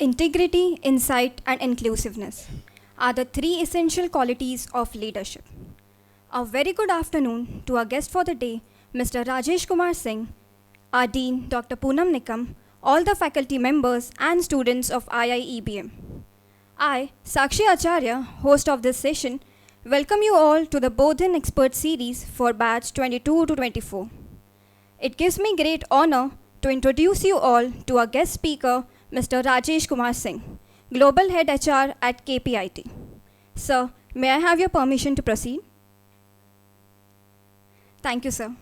Integrity, insight, and inclusiveness are the three essential qualities of leadership. A very good afternoon to our guest for the day, Mr. Rajesh Kumar Singh, our Dean, Dr. Poonam Nikam, all the faculty members and students of IIEBM. I, Sakshi Acharya, host of this session, welcome you all to the Bodhin Expert Series for batch 22 to 24. It gives me great honor to introduce you all to our guest speaker, Mr. Rajesh Kumar Singh, Global Head HR at KPIT. Sir, may I have your permission to proceed? Thank you, sir.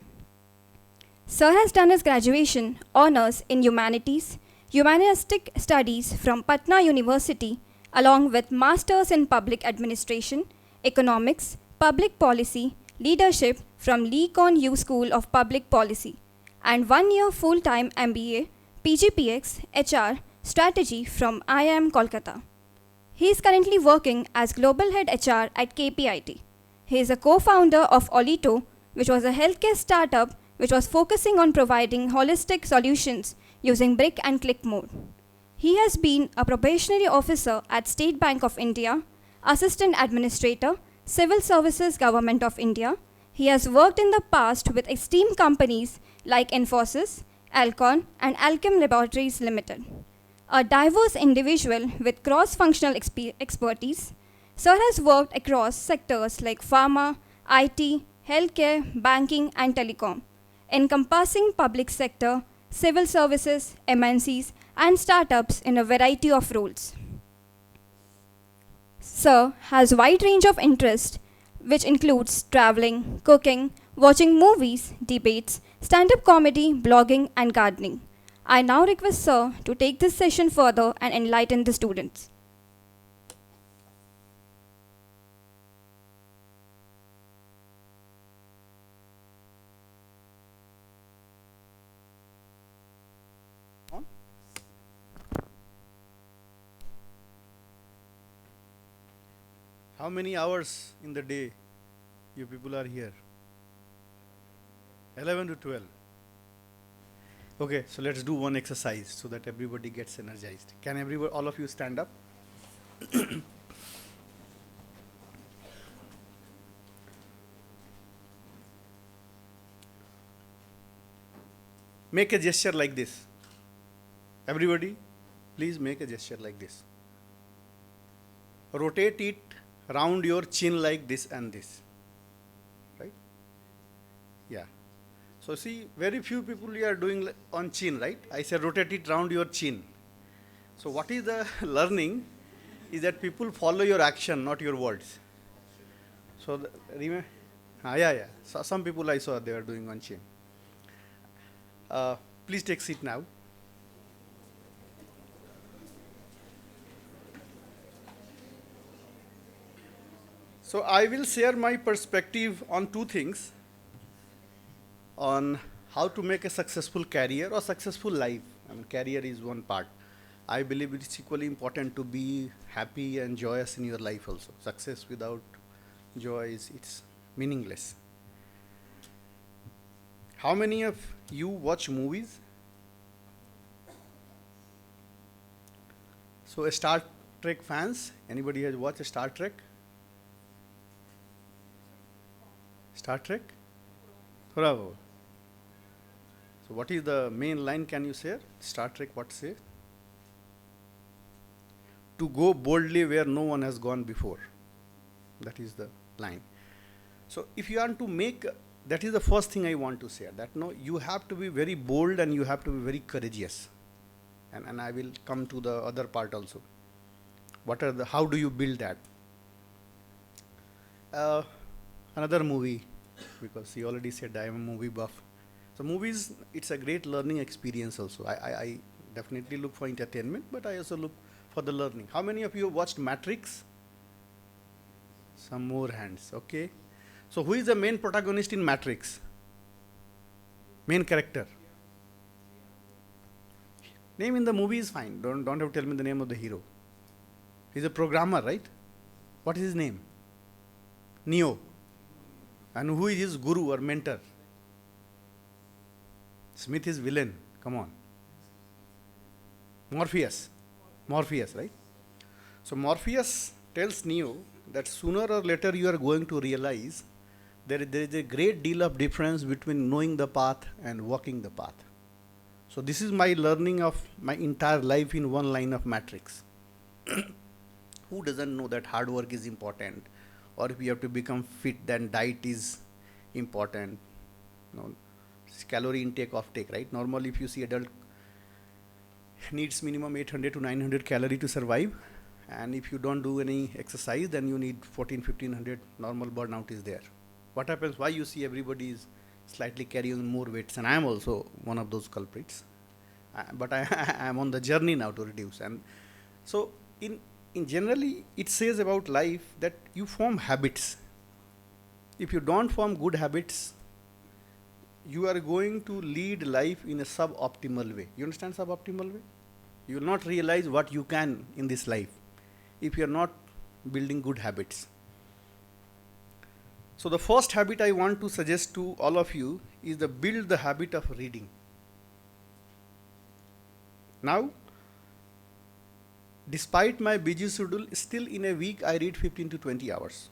Sir has done his graduation honors in humanities, humanistic studies from Patna University, along with masters in public administration, economics, public policy, leadership from Lee Kuan Yew School of Public Policy, and 1 year full-time MBA, PGPX, HR, Strategy from IIM Kolkata. He is currently working as Global Head HR at KPIT. He is a co-founder of Olito, which was a healthcare startup which was focusing on providing holistic solutions using brick and click mode. He has been a probationary officer at State Bank of India, assistant administrator, Civil Services Government of India. He has worked in the past with esteemed companies like Infosys, Alcon, and Alchem Laboratories Limited. A diverse individual with cross-functional expertise, Sir has worked across sectors like pharma, IT, healthcare, banking, and telecom, encompassing public sector, civil services, MNCs, and startups in a variety of roles. Sir has a wide range of interest, which includes traveling, cooking, watching movies, debates, stand-up comedy, blogging, and gardening. I now request Sir to take this session further and enlighten the students. How many hours in the day you people are here? 11 to 12. Okay, so let's do one exercise so that everybody gets energized. Can everybody, all of you stand up? Make a gesture like this. Everybody, please make a gesture like this. Rotate it round your chin like this and this. Right? Yeah. So see, very few people you are doing on chin, right? I said rotate it round your chin. So what is the learning is that people follow your action, not your words. So remember, yeah. So some people I saw they are doing on chin. Please take seat now. So I will share my perspective on two things, on how to make a successful career or successful life. I mean, career is one part. I believe it's equally important to be happy and joyous in your life also. Success without joy it's meaningless. How many of you watch movies? So Star Trek fans, anybody has watched Star Trek? Star Trek? Bravo. So what is the main line can you say? Star Trek what says? To go boldly where no one has gone before. That is the line. So if you want to make, that is the first thing I want to say, that no, you have to be very bold and you have to be very courageous. And I will come to the other part also. How do you build that? Another movie, because he already said I am a movie buff. So movies, it's a great learning experience also. I definitely look for entertainment, but I also look for the learning. How many of you have watched Matrix? Some more hands, okay. So who is the main protagonist in Matrix? Main character. Name in the movie is fine. Don't have to tell me the name of the hero. He's a programmer, right? What is his name? Neo. And who is his guru or mentor? Smith is villain. Come on. Morpheus. Morpheus, right? So Morpheus tells Neo that sooner or later you are going to realize there is a great deal of difference between knowing the path and walking the path. So this is my learning of my entire life in one line of matrix. Who doesn't know that hard work is important, or if you have to become fit, then diet is important. No, calorie intake of take, right? Normally, if you see adult needs minimum 800 to 900 calorie to survive, and if you don't do any exercise, then you need 1400 1500. Normal burnout is there. What happens? Why you see everybody is slightly carrying more weights, and I am also one of those culprits. But I am on the journey now to reduce. And so in generally it says about life that you form habits. If you don't form good habits, you are going to lead life in a suboptimal way. You understand suboptimal way? You will not realize what you can in this life if you are not building good habits. So the first habit I want to suggest to all of you is the build the habit of reading. Now, despite my busy schedule, still in a week I read 15 to 20 hours.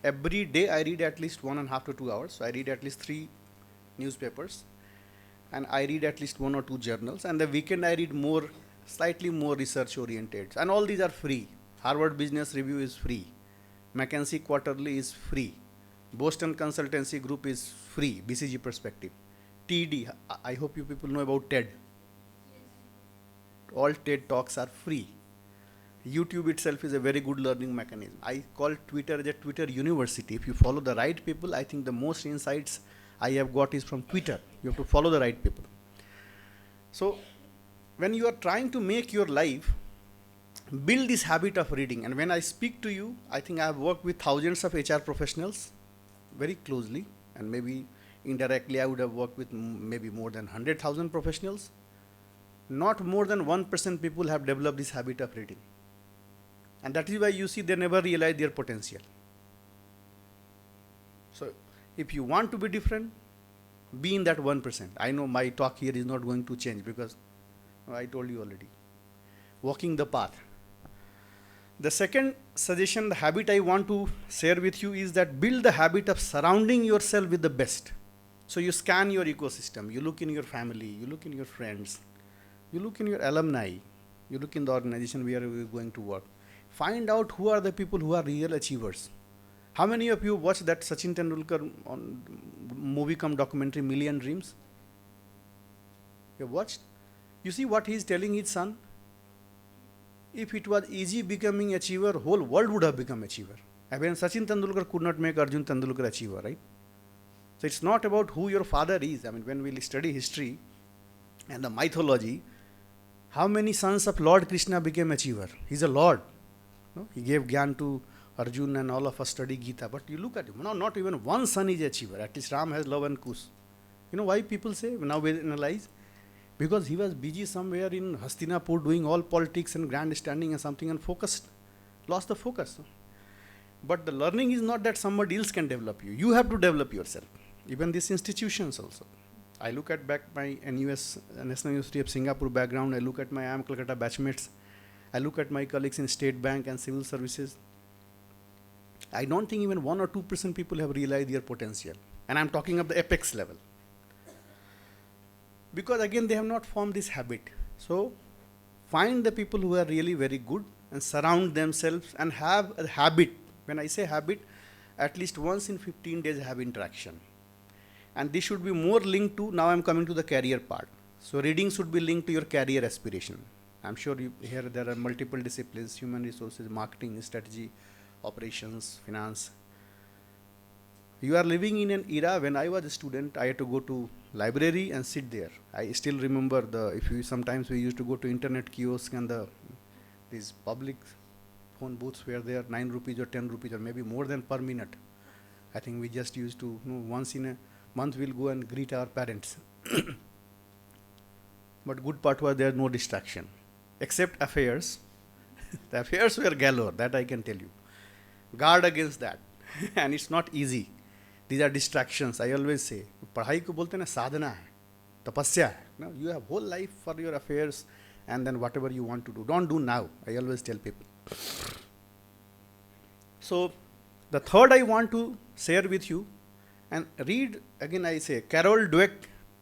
Every day I read at least 1.5 to 2 hours. So I read at least 3 newspapers, and I read at least 1 or 2 journals. And the weekend I read more, slightly more research oriented. And all these are free. Harvard Business Review is free. McKinsey Quarterly is free. Boston Consultancy Group is free. BCG Perspective. TED, I hope you people know about TED. All TED talks are free. YouTube itself is a very good learning mechanism. I call Twitter as a Twitter university. If you follow the right people, I think the most insights I have got is from Twitter. You have to follow the right people. So when you are trying to make your life, build this habit of reading. And when I speak to you, I think I have worked with thousands of HR professionals very closely, and maybe indirectly I would have worked with maybe more than 100,000 professionals. Not more than 1% people have developed this habit of reading. And that is why you see they never realize their potential. So if you want to be different, be in that 1%. I know my talk here is not going to change because I told you already. Walking the path. The second suggestion, the habit I want to share with you is that build the habit of surrounding yourself with the best. So you scan your ecosystem, you look in your family, you look in your friends, you look in your alumni, you look in the organization where you are going to work. Find out who are the people who are real achievers. How many of you watched that Sachin Tendulkar on movie come documentary Million Dreams? You have watched? You see what he is telling his son? If it was easy becoming achiever, whole world would have become achiever. And when Sachin Tendulkar could not make Arjun Tendulkar achiever, right? So it's not about who your father is. I mean, when we study history and the mythology, how many sons of Lord Krishna became achiever? He's a Lord. No? He gave Gyan to Arjun and all of us study Gita. But you look at him, no, not even one son is achiever. At least Ram has love and kush. You know why people say, now we analyze? Because he was busy somewhere in Hastinapur doing all politics and grandstanding and something and focused, lost the focus. But the learning is not that somebody else can develop you. You have to develop yourself. Even these institutions also. I look at back my NUS, National University of Singapore background. I look at my IIM Calcutta batchmates. I look at my colleagues in State Bank and civil services. I don't think even 1 or 2% people have realized their potential. And I'm talking of the apex level. Because again, they have not formed this habit. So find the people who are really very good and surround themselves and have a habit. When I say habit, at least once in 15 days have interaction. And this should be more linked to, now I'm coming to the career part. So reading should be linked to your career aspiration. I'm sure here there are multiple disciplines, human resources, marketing, strategy, operations, finance. You are living in an era when I was a student, I had to go to library and sit there. I still remember sometimes we used to go to internet kiosk and these public phone booths were there, 9 rupees or 10 rupees or maybe more than per minute. I think we just used to, once in a month we'll go and greet our parents. But good part was there no distraction, except affairs. The affairs were galore, that I can tell you. Guard against that. And it's not easy. These are distractions. I always say, पढ़ाई को बोलते हैं ना साधना है, तपस्या है. You have whole life for your affairs and then whatever you want to do. Don't do now. I always tell people. So the third I want to share with you, and read again, I say Carol Dweck,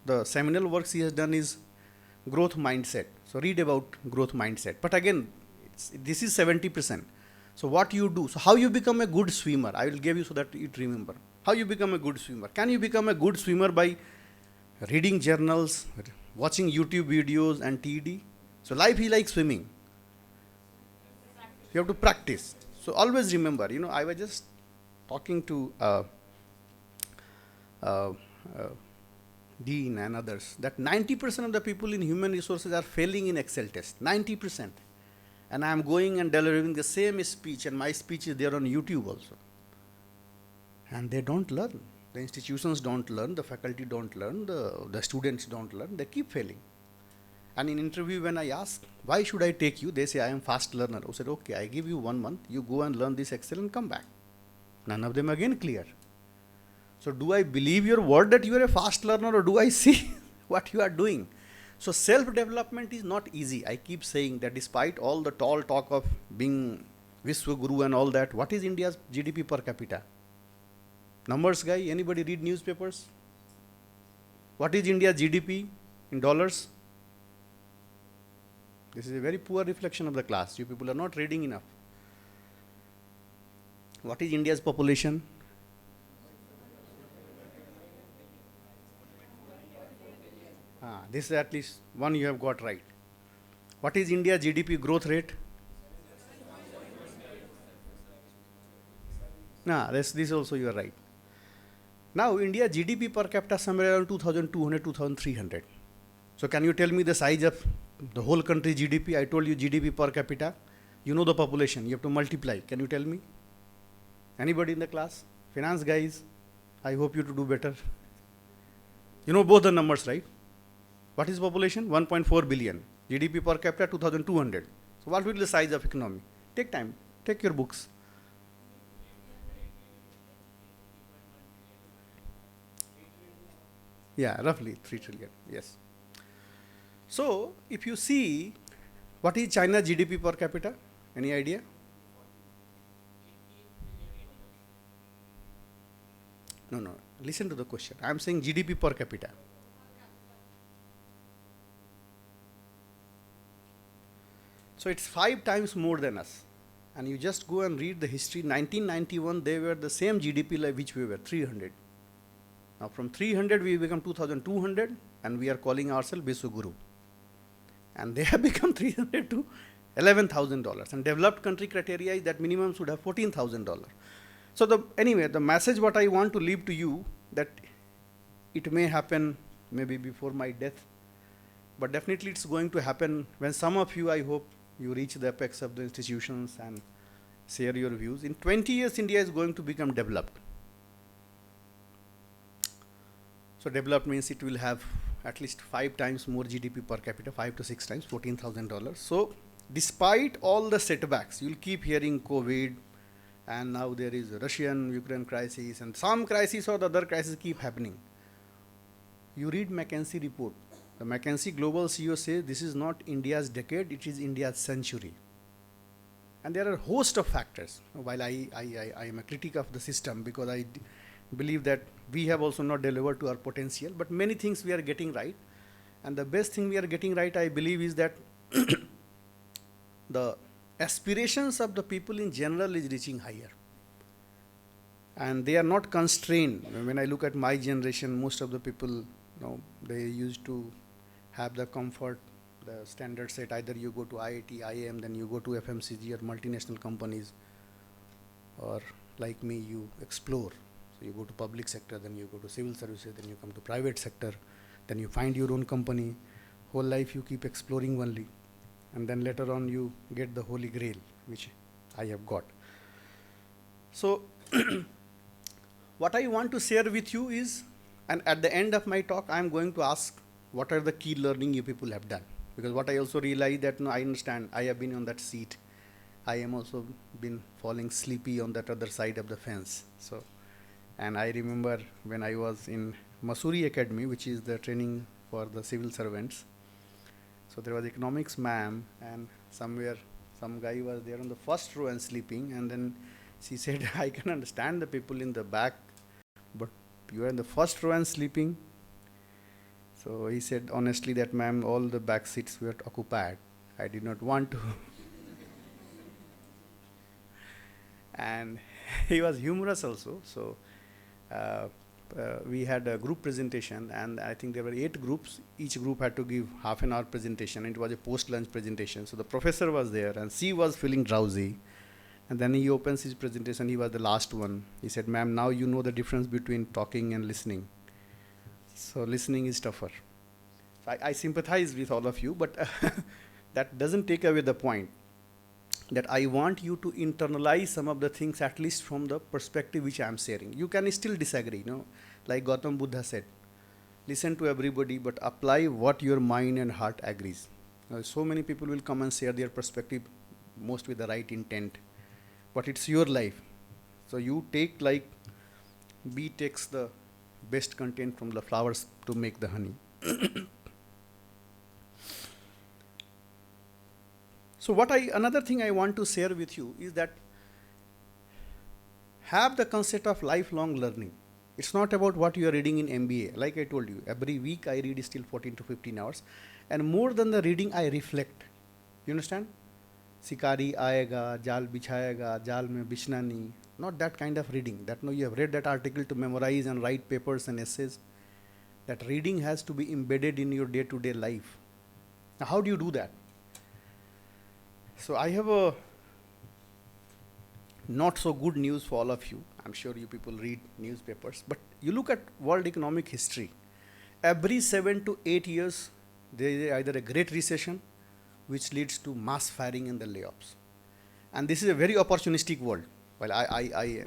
the seminal works he has done is growth mindset. So read about growth mindset. But again, this is 70%. So what you do, so how you become a good swimmer, I will give you so that you remember. How you become a good swimmer? Can you become a good swimmer by reading journals, watching YouTube videos and TED? So life is like swimming. You have to practice. So always remember, I was just talking to Dean and others, that 90% of the people in human resources are failing in Excel test. 90%. And I am going and delivering the same speech, and my speech is there on YouTube also. And they don't learn. The institutions don't learn, the faculty don't learn, the students don't learn, they keep failing. And in interview when I ask, why should I take you? They say, I am fast learner. I said, okay, I give you 1 month, you go and learn this Excel and come back. None of them again clear. So do I believe your word that you are a fast learner, or do I see what you are doing? So self-development is not easy. I keep saying that despite all the tall talk of being Vishwaguru and all that, what is India's GDP per capita? Numbers guy, anybody read newspapers? What is India's GDP in dollars? This is a very poor reflection of the class. You people are not reading enough. What is India's population? This is at least one you have got right. What is India's GDP growth rate? This also you are right. Now India GDP per capita somewhere around 2,200, 2,300. So can you tell me the size of the whole country GDP? I told you GDP per capita. You know the population. You have to multiply. Can you tell me? Anybody in the class? Finance guys? I hope you to do better. You know both the numbers, right? What is population? 1.4 billion. GDP per capita 2,200. So what will be the size of economy? Take time. Take your books. Yeah, roughly 3 trillion. Yes. So if you see, what is China GDP per capita? Any idea? No. Listen to the question. I am saying GDP per capita. So it's 5 times more than us. And you just go and read the history. 1991, they were the same GDP like which we were, 300. Now from 300, we become 2,200, and we are calling ourselves Vishwaguru. And they have become 300 to $11,000. And developed country criteria is that minimum should have $14,000. So anyway, the message what I want to leave to you, that it may happen maybe before my death, but definitely it's going to happen when some of you, I hope, you reach the apex of the institutions and share your views. In 20 years, India is going to become developed. So developed means it will have at least 5 times more GDP per capita, 5 to 6 times, $14,000. So despite all the setbacks, you'll keep hearing COVID, and now there is Russian-Ukraine crisis, and some crisis or the other crisis keep happening. You read McKinsey report. The McKinsey Global CEO says this is not India's decade, it is India's century. And there are a host of factors. While I am a critic of the system, because I believe that we have also not delivered to our potential, but many things we are getting right. And the best thing we are getting right, I believe, is that the aspirations of the people in general is reaching higher. And they are not constrained. When I look at my generation, most of the people, they used to have the comfort, the standard set, either you go to IIT, IIM, then you go to FMCG or multinational companies, or like me, you explore. So you go to public sector, then you go to civil services, then you come to private sector, then you find your own company. Whole life you keep exploring only, and then later on you get the holy grail, which I have got. So what I want to share with you is, and at the end of my talk, I am going to ask, what are the key learning you people have done? Because what I also realize that, I understand, I have been on that seat. I am also been falling sleepy on that other side of the fence. So, and I remember when I was in Masuri Academy, which is the training for the civil servants. So there was economics ma'am, and somewhere some guy was there on the first row and sleeping, and then she said, I can understand the people in the back, but you are in the first row and sleeping. So he said honestly that ma'am, all the back seats were occupied. I did not want to. And he was humorous also. So we had a group presentation, and I think there were 8 groups. Each group had to give half an hour presentation. It was a post-lunch presentation. So the professor was there, and she was feeling drowsy. And then he opens his presentation. He was the last one. He said, ma'am, now you know the difference between talking and listening. So listening is tougher. So I sympathize with all of you, but that doesn't take away the point that I want you to internalize some of the things, at least from the perspective which I am sharing. You can still disagree, like Gautam Buddha said, listen to everybody, but apply what your mind and heart agrees. So many people will come and share their perspective, most with the right intent, but it's your life. So you take, like bee takes the best content from the flowers to make the honey. So another thing I want to share with you is that have the concept of lifelong learning. It's not about what you are reading in MBA. Like I told you, every week I read still 14 to 15 hours. And more than the reading, I reflect. You understand? Sikari aayega, jal bichayega, jal mein bichna nahi. Not that kind of reading. That no, you have read that article to memorize and write papers and essays. That reading has to be embedded in your day-to-day life. Now, how do you do that? So I have a not so good news for all of you. I'm sure you people read newspapers, but you look at world economic history. Every 7 to 8 years, there is either a great recession, which leads to mass firing and the layoffs. And this is a very opportunistic world. Well, I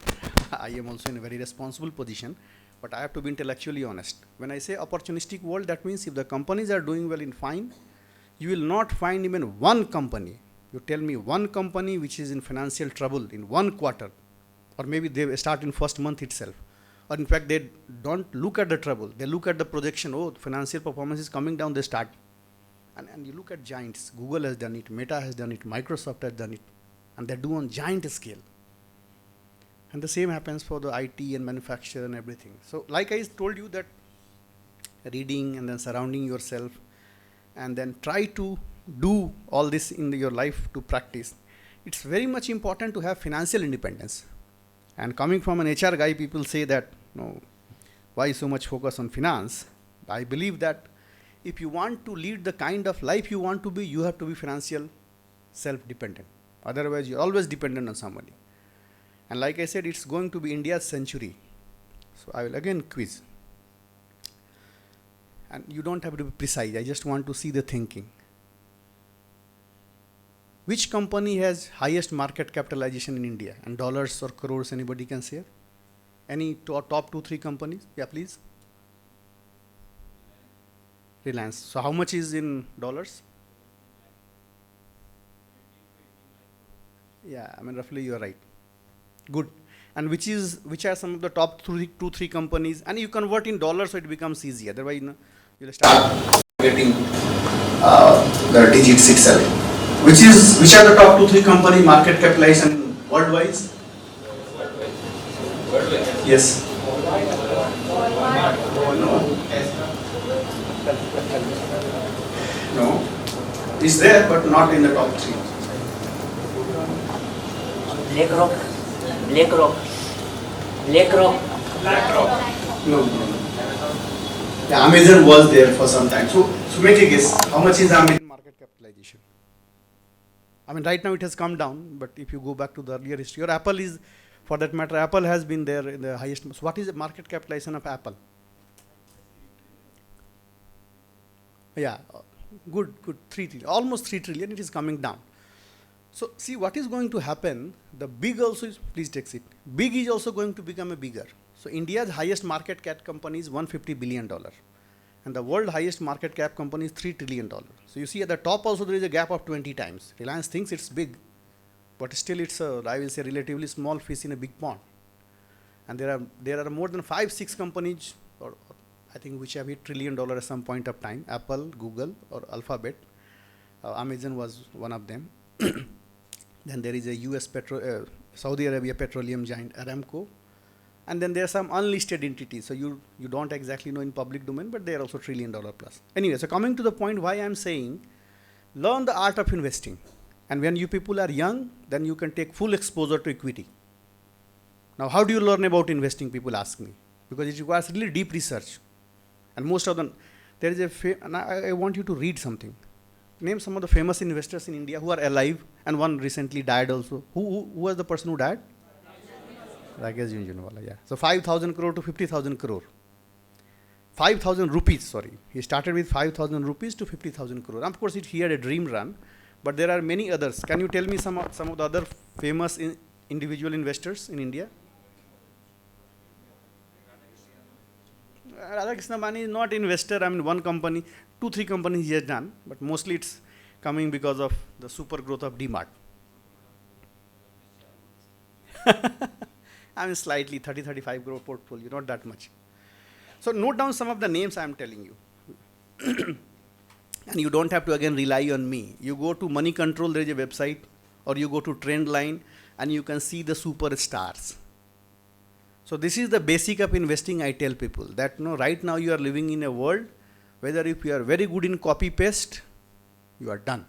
am also in a very responsible position, but I have to be intellectually honest. When I say opportunistic world, that means if the companies are doing well in fine, you will not find even one company. You tell me one company which is in financial trouble in one quarter, or maybe they start in first month itself. Or in fact, they don't look at the trouble. They look at the projection. Oh, financial performance is coming down, they start. And you look at giants. Google has done it, Meta has done it, Microsoft has done it. And they do on giant scale. And the same happens for the IT and manufacture and everything. So like I told you, that reading and then surrounding yourself and then try to do all this in your life to practice. It's very much important to have financial independence. And coming from an HR guy, people say that, why so much focus on finance? I believe that if you want to lead the kind of life you want to be, you have to be financial self-dependent. Otherwise, you're always dependent on somebody. And like I said, it's going to be India's century. So I will again quiz. And you don't have to be precise. I just want to see the thinking. Which company has highest market capitalization in India? And dollars or crores, anybody can say? Any top 2-3 companies? Yeah, please. Reliance. So how much is in dollars? Yeah, I mean roughly you are right. Good. And which are some of the top 2-3 companies? And you convert in dollars, so it becomes easy. Otherwise, you'll start getting the digits itself. Which are the top 2-3 company market capitalization worldwide? Yes. No. It's there, but not in the top 3. BlackRock. No. Yeah, Amazon was there for some time. So make a guess. How much is Amazon market capitalization? I mean, right now it has come down, but if you go back to the earlier history, or Apple is, for that matter, Apple has been there in the highest. So what is the market capitalization of Apple? Yeah, good, 3 trillion, almost 3 trillion, it is coming down. So see what is going to happen, the big also is, please take it, big is also going to become a bigger. So India's highest market cap company is $150 billion. And the world highest market cap company is $3 trillion. So you see at the top also there is a gap of 20 times. Reliance thinks it's big, but still it's a, I will say, relatively small fish in a big pond. And there are more than 5-6 companies, or I think, which have hit $1 trillion at some point of time. Apple, Google, or Alphabet. Amazon was one of them. Then there is a Saudi Arabia petroleum giant Aramco. And then there are some unlisted entities. So you don't exactly know in public domain, but they are also $1 trillion plus. Anyway, so coming to the point why I'm saying, learn the art of investing. And when you people are young, then you can take full exposure to equity. Now, how do you learn about investing? People ask me. Because it requires really deep research. And most of them, there is and I want you to read something. Name some of the famous investors in India who are alive, and one recently died also. Who was the person who died? Rajesh Junjunwala, yeah. So 5,000 crore to 50,000 crore. 5,000 rupees, sorry. He started with 5,000 rupees to 50,000 crore. Of course, he had a dream run, but there are many others. Can you tell me some of the other famous individual investors in India? Radhakrishna Bani is not investor. I mean, one company, 2-3 companies he has done, but mostly it's coming because of the super growth of DMart. I mean, slightly 30-35 crore portfolio, not that much. So note down some of the names I am telling you. And you don't have to again rely on me. You go to Money Control, there is a website, or you go to Trendline, and you can see the superstars. So this is the basic of investing. I tell people that right now you are living in a world, whether if you are very good in copy paste, you are done.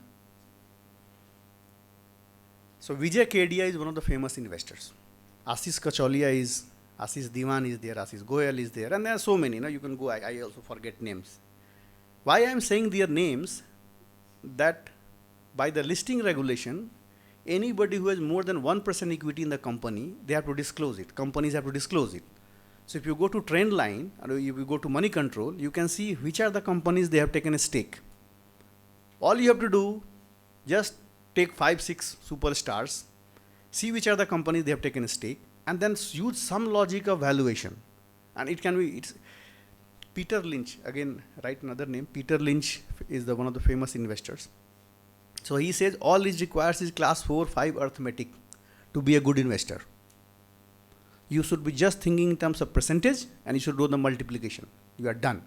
So Vijay Kedia is one of the famous investors. Ashish Kacholia is, Ashish Diwan is there, Ashish Goyal is there, and there are so many. You can go, I also forget names. Why I am saying their names? That by the listing regulation, anybody who has more than 1% equity in the company, they have to disclose it. Companies have to disclose it. So if you go to Trendline, or if you go to Money Control, you can see which are the companies they have taken a stake. All you have to do, just take 5-6 superstars, see which are the companies they have taken a stake, and then use some logic of valuation. And it can be, it's Peter Lynch, again, write another name. Peter Lynch is one of the famous investors. So he says all it requires is class 4-5 arithmetic to be a good investor. You should be just thinking in terms of percentage, and you should do the multiplication. You are done.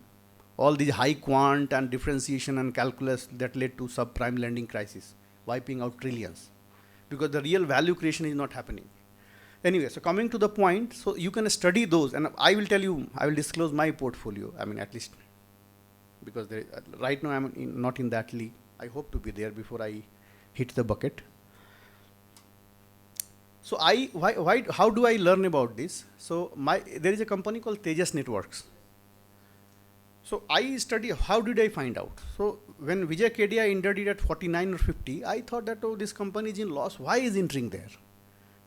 All these high quant and differentiation and calculus that led to subprime lending crisis, wiping out trillions, because the real value creation is not happening. Anyway, so coming to the point, so you can study those, and I will tell you, I will disclose my portfolio. I mean, at least, because right now I'm not in that league. I hope to be there before I hit the bucket. So how do I learn about this? So there is a company called Tejas Networks. So I study, how did I find out? So when Vijay Kedia entered it at 49 or 50, I thought that, oh, this company is in loss, why is entering there?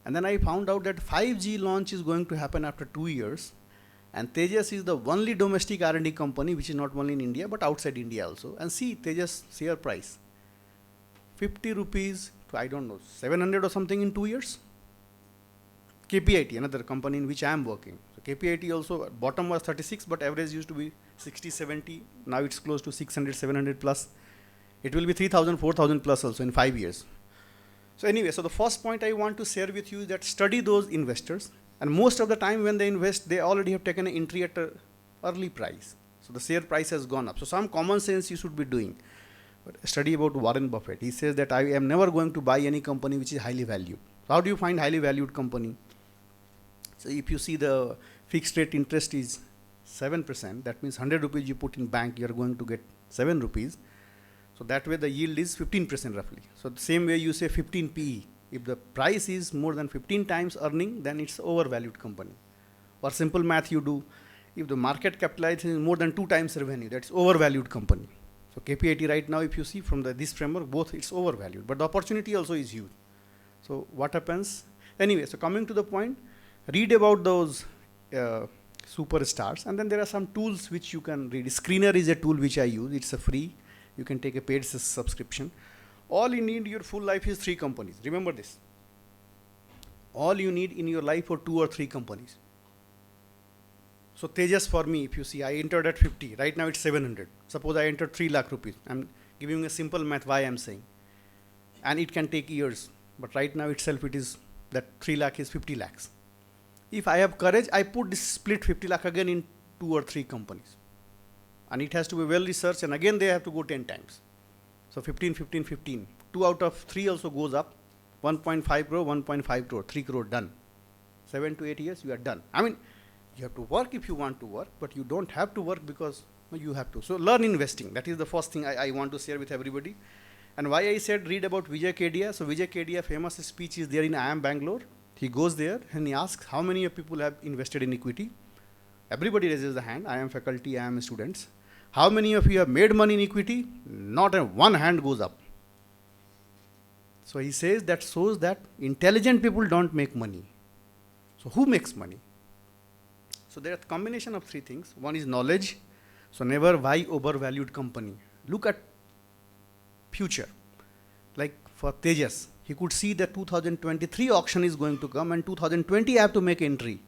And then I found out that 5G launch is going to happen after 2 years. And Tejas is the only domestic R&D company which is not only in India but outside India also. And see Tejas share price, 50 rupees to, I don't know, 700 or something in 2 years. KPIT, another company in which I am working. So KPIT also, bottom was 36, but average used to be 60, 70. Now it's close to 600, 700 plus. It will be 3,000, 4,000 plus also in 5 years. So anyway, so the first point I want to share with you is that study those investors. And most of the time when they invest, they already have taken an entry at an early price. So the share price has gone up. So some common sense you should be doing. But study about Warren Buffett. He says that I am never going to buy any company which is highly valued. So how do you find highly valued company? So if you see the fixed rate interest is 7%, that means 100 rupees you put in bank, you are going to get 7 rupees. So that way the yield is 15% roughly. So the same way you say 15 PE. If the price is more than 15 times earning, then it's overvalued company. Or simple math you do, if the market capitalization is more than 2 times revenue, that's overvalued company. So KPIT right now, if you see from this framework, both it's overvalued, but the opportunity also is huge. So what happens? Anyway, so coming to the point, read about those superstars, and then there are some tools which you can read. Screener is a tool which I use. It's a free. You can take a paid subscription. All you need in your full life is 3 companies. Remember this. All you need in your life are 2 or 3 companies. So Tejas for me, if you see, I entered at 50. Right now it's 700. Suppose I entered 3 lakh rupees. I'm giving a simple math why I'm saying. And it can take years. But right now itself it is that 3 lakh is 50 lakhs. If I have courage, I put this split 50 lakh again in 2 or 3 companies. And it has to be well researched, and again they have to go 10 times. So 15, 15, 15. 2 out of 3 also goes up. 1.5 crore, 1.5 crore, 3 crore done. 7 to 8 years, you are done. I mean, you have to work if you want to work, but you don't have to work because you have to. So learn investing. That is the first thing I want to share with everybody. And why I said read about Vijay Kedia. So Vijay Kedia famous speech is there in I Am Bangalore. He goes there and he asks how many of people have invested in equity. Everybody raises the hand. I am faculty, I am students. How many of you have made money in equity? Not a one hand goes up. So he says that shows that intelligent people don't make money. So who makes money? So there are a combination of 3 things. One is knowledge. So never buy overvalued company. Look at future. Like for Tejas, he could see that 2023 auction is going to come and 2020 I have to make entry.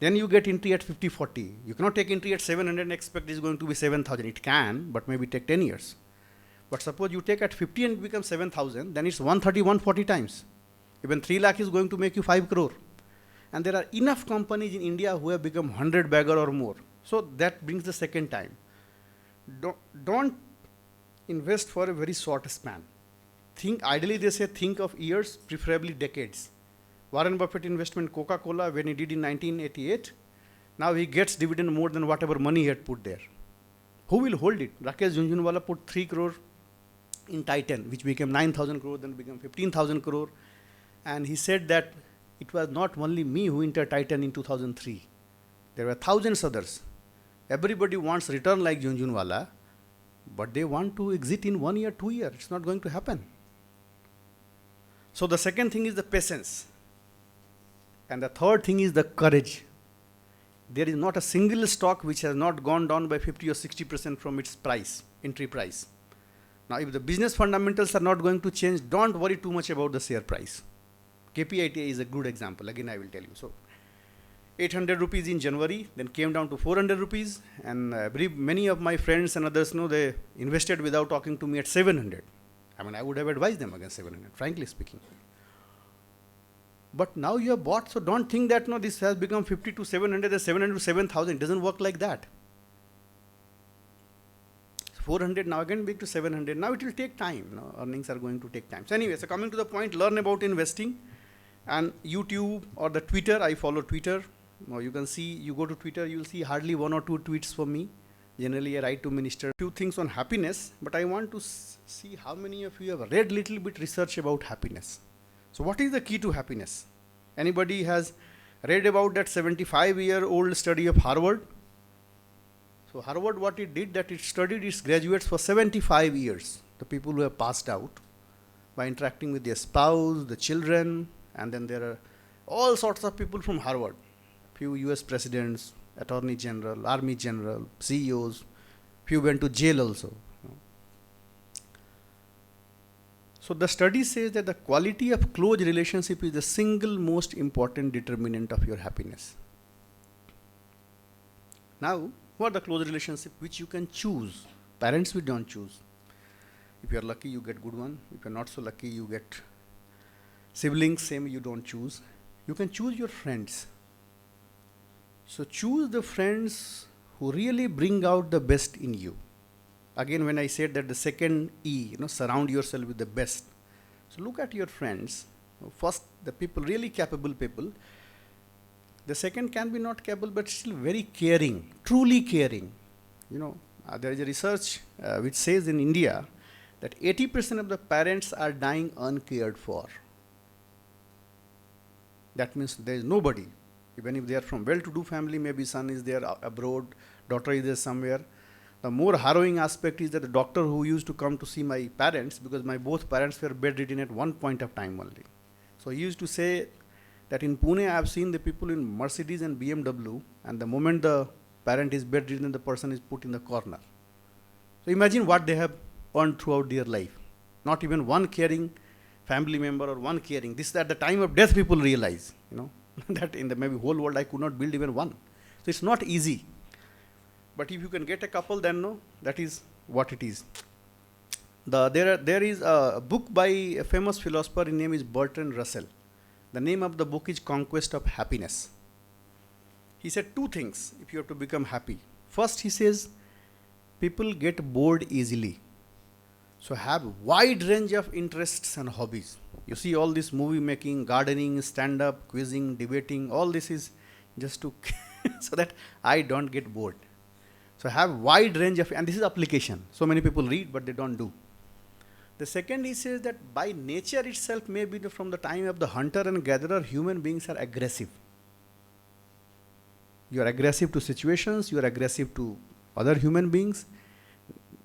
Then you get entry at 50, 40. You cannot take entry at 700 and expect it's going to be 7,000. It can, but maybe take 10 years. But suppose you take at 50 and it becomes 7,000, then it's 130, 140 times. Even 3 lakh is going to make you 5 crore. And there are enough companies in India who have become 100 bagger or more. So that brings the second time. Don't invest for a very short span. Ideally they say think of years, preferably decades. Warren Buffett investment Coca-Cola when he did in 1988, now he gets dividend more than whatever money he had put there. Who will hold it? Rakesh Jhunjhunwala put 3 crore in Titan, which became 9,000 crore, then became 15,000 crore. And he said that it was not only me who entered Titan in 2003. There were thousands others. Everybody wants return like Jhunjhunwala, but they want to exit in 1 year, 2 years. It's not going to happen. So the second thing is the patience. And the third thing is the courage. There is not a single stock which has not gone down by 50 or 60% from its price, entry price. Now, if the business fundamentals are not going to change, don't worry too much about the share price. KPIT is a good example. Again, I will tell you. So, 800 rupees in January, then came down to 400 rupees. And many of my friends and others know they invested without talking to me at 700. I mean, I would have advised them against 700, frankly speaking. But now you have bought, so don't think that no, this has become 50 to 700, the 700 to 7,000. It doesn't work like that. 400 now again big to 700. Now it will take time. No? Earnings are going to take time. So anyway, so coming to the point, learn about investing. And YouTube or the Twitter, I follow Twitter. Now you can see, you go to Twitter, you will see hardly 1 or 2 tweets from me. Generally I write to minister. Few things on happiness, but I want to see how many of you have read little bit research about happiness. So what is the key to happiness? Anybody has read about that 75-year-old study of Harvard? So Harvard, what it did, that it studied its graduates for 75 years, the people who have passed out, by interacting with their spouse, the children, and then there are all sorts of people from Harvard. Few US presidents, attorney general, army general, CEOs, few went to jail also. So the study says that the quality of close relationship is the single most important determinant of your happiness. Now, what are the close relationship which you can choose? Parents we don't choose. If you are lucky, you get good one. If you are not so lucky, you get siblings, same you don't choose. You can choose your friends. So choose the friends who really bring out the best in you. Again, when I said that the second E, surround yourself with the best. So look at your friends. First, the people, really capable people. The second can be not capable, but still very caring, truly caring. There is a research which says in India that 80% of the parents are dying uncared for. That means there is nobody. Even if they are from well-to-do family, maybe son is there abroad, daughter is there somewhere. The more harrowing aspect is that the doctor who used to come to see my parents, because my both parents were bedridden at one point of time only. So he used to say that in Pune I have seen the people in Mercedes and BMW, and the moment the parent is bedridden, the person is put in the corner. So imagine what they have earned throughout their life. Not even one caring family member or one caring. This at the time of death people realize, that in the maybe whole world I could not build even one. So it's not easy. But if you can get a couple, then no, that is what it is. There is a book by a famous philosopher, his name is Bertrand Russell. The name of the book is Conquest of Happiness. He said 2 things if you have to become happy. First, he says, people get bored easily. So have wide range of interests and hobbies. You see all this movie making, gardening, stand-up, quizzing, debating, all this is just to so that I don't get bored. So have wide range of, and this is application. So many people read, but they don't do. The second he says that by nature itself, maybe from the time of the hunter and gatherer, human beings are aggressive. You are aggressive to situations, you are aggressive to other human beings.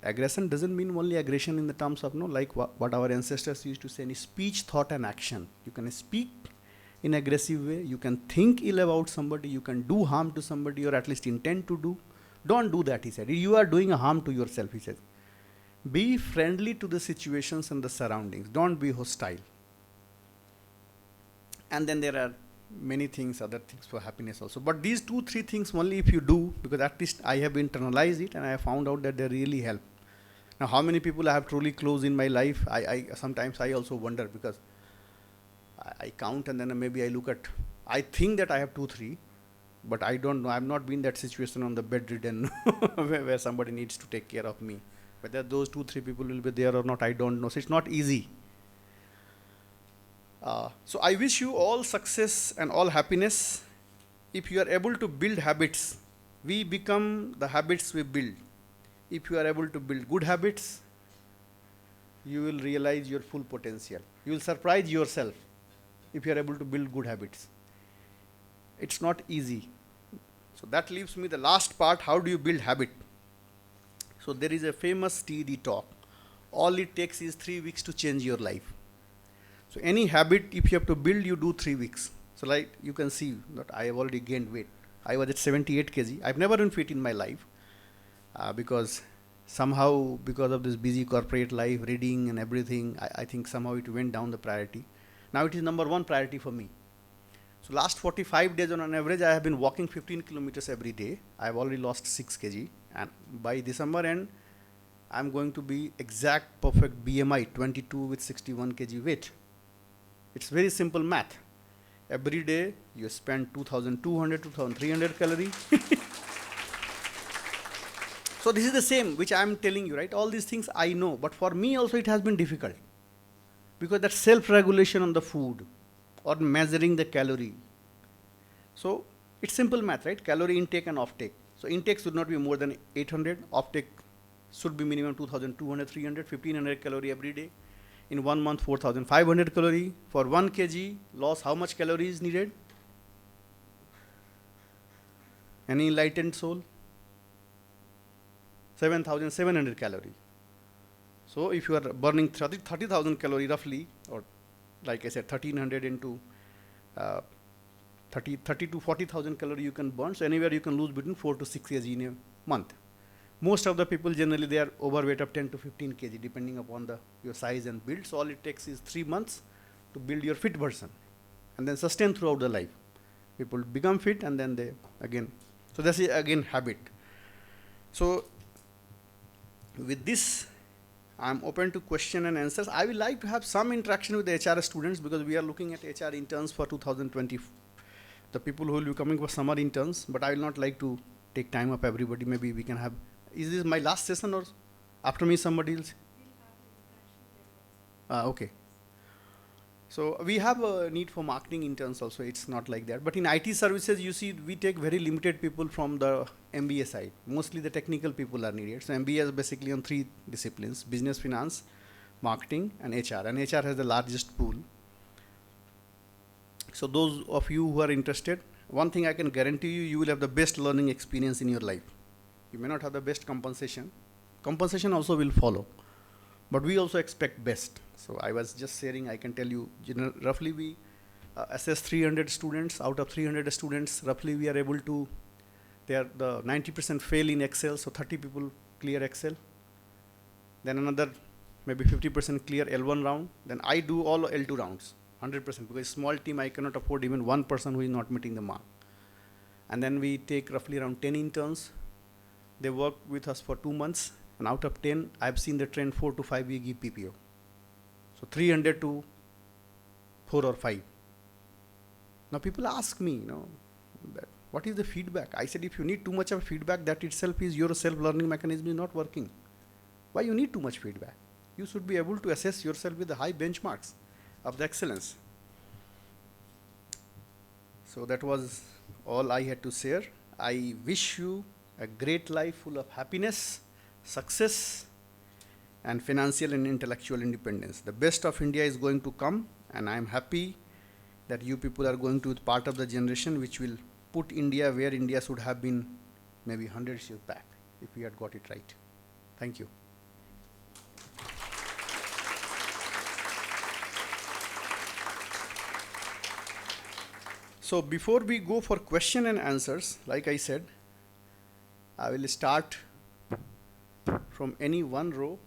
Aggression doesn't mean only aggression in the terms of, no, like what our ancestors used to say, in speech, thought, and action. You can speak in aggressive way, you can think ill about somebody, you can do harm to somebody, or at least intend to do. Don't do that, he said. You are doing a harm to yourself, he said. Be friendly to the situations and the surroundings. Don't be hostile. And then there are many things, other things for happiness also. But these 2-3 things only if you do, because at least I have internalized it and I have found out that they really help. Now, how many people I have truly close in my life? I sometimes I also wonder, because I count and then maybe I look at, I think that I have 2-3, but I don't know. I've not been in that situation on the bedridden where somebody needs to take care of me. Whether those 2-3 people will be there or not, I don't know. So it's not easy. So I wish you all success and all happiness. If you are able to build habits, we become the habits we build. If you are able to build good habits, you will realize your full potential. You will surprise yourself if you are able to build good habits. It's not easy. So that leaves me the last part, how do you build habit? So there is a famous TED talk. All it takes is 3 weeks to change your life. So any habit, if you have to build, you do 3 weeks. So like you can see that I have already gained weight. I was at 78 kg. I've never been fit in my life because somehow, because of this busy corporate life, reading and everything, I think somehow it went down the priority. Now it is number 1 priority for me. So last 45 days on an average, I have been walking 15 kilometers every day. I have already lost 6 kg. And by December end, I'm going to be exact perfect BMI 22 with 61 kg weight. It's very simple math. Every day you spend 2200, 2300 calories. So this is the same which I'm telling you, right? All these things I know, but for me also it has been difficult. Because that self-regulation on the food or measuring the calorie. So it's simple math, right? Calorie intake and offtake. So intake should not be more than 800, offtake should be minimum 2200, 300, 1500 calorie every day. In 1 month, 4500 calorie. For 1 kg loss, how much calories needed? Any enlightened soul? 7700 calorie. So if you are burning 30,000 calorie roughly, or like I said, 1300 into 30 to 40,000 calorie you can burn. So anywhere you can lose between 4 to 6 kg in a month. Most of the people generally they are overweight of 10 to 15 kg depending upon your size and build. So all it takes is 3 months to build your fit person and then sustain throughout the life. People become fit and then they again. So that's again habit. So with this, I'm open to question and answers. I would like to have some interaction with the HR students because we are looking at HR interns for 2020. The people who will be coming for summer interns, but I will not like to take time of everybody. Maybe we can have, is this my last session or after me somebody else? Okay. So we have a need for marketing interns also, it's not like that. But in IT services, you see, we take very limited people from the MBA side. Mostly the technical people are needed. So MBA is basically on 3 disciplines, business, finance, marketing, and HR. And HR has the largest pool. So those of you who are interested, one thing I can guarantee you, you will have the best learning experience in your life. You may not have the best compensation. Compensation also will follow. But we also expect best. So I was just sharing, I can tell you, roughly we assess 300 students. Out of 300 students, roughly we are able to, they are the 90% fail in Excel, so 30 people clear Excel. Then another maybe 50% clear L1 round. Then I do all L2 rounds, 100%, because small team I cannot afford even one person who is not meeting the mark. And then we take roughly around 10 interns. They work with us for 2 months. And out of 10, I've seen the trend 4 to 5 we give PPO. So 300 to 4 or 5. Now people ask me, that what is the feedback? I said, if you need too much of feedback, that itself is your self-learning mechanism is not working. Why you need too much feedback? you should be able to assess yourself with the high benchmarks of the excellence. So that was all I had to share. I wish you a great life full of happiness, success, and financial and intellectual independence. The best of India is going to come, and I am happy that you people are going to be part of the generation which will put India where India should have been maybe 100 years back if we had got it right. Thank you. So before we go for question and answers, like I said, I will start from any one row.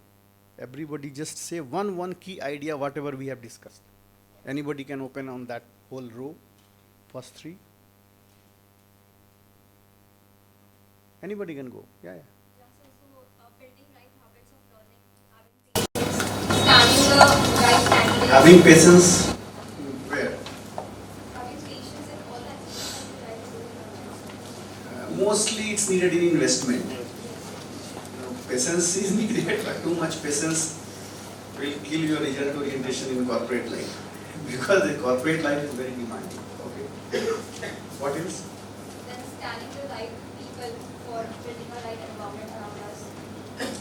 Everybody just say one key idea, whatever we have discussed. Anybody can open on that whole row, first three. Anybody can go. Yeah. Building right habits of learning, having the right candidates, Having patience. Where? having patience and all that stuff that you guys Mostly it's needed in investment. Patience is needed, but too much patience will kill your result orientation in corporate life. Because the corporate life is very demanding. Okay. What else? then scanning the right people for building a right environment around us.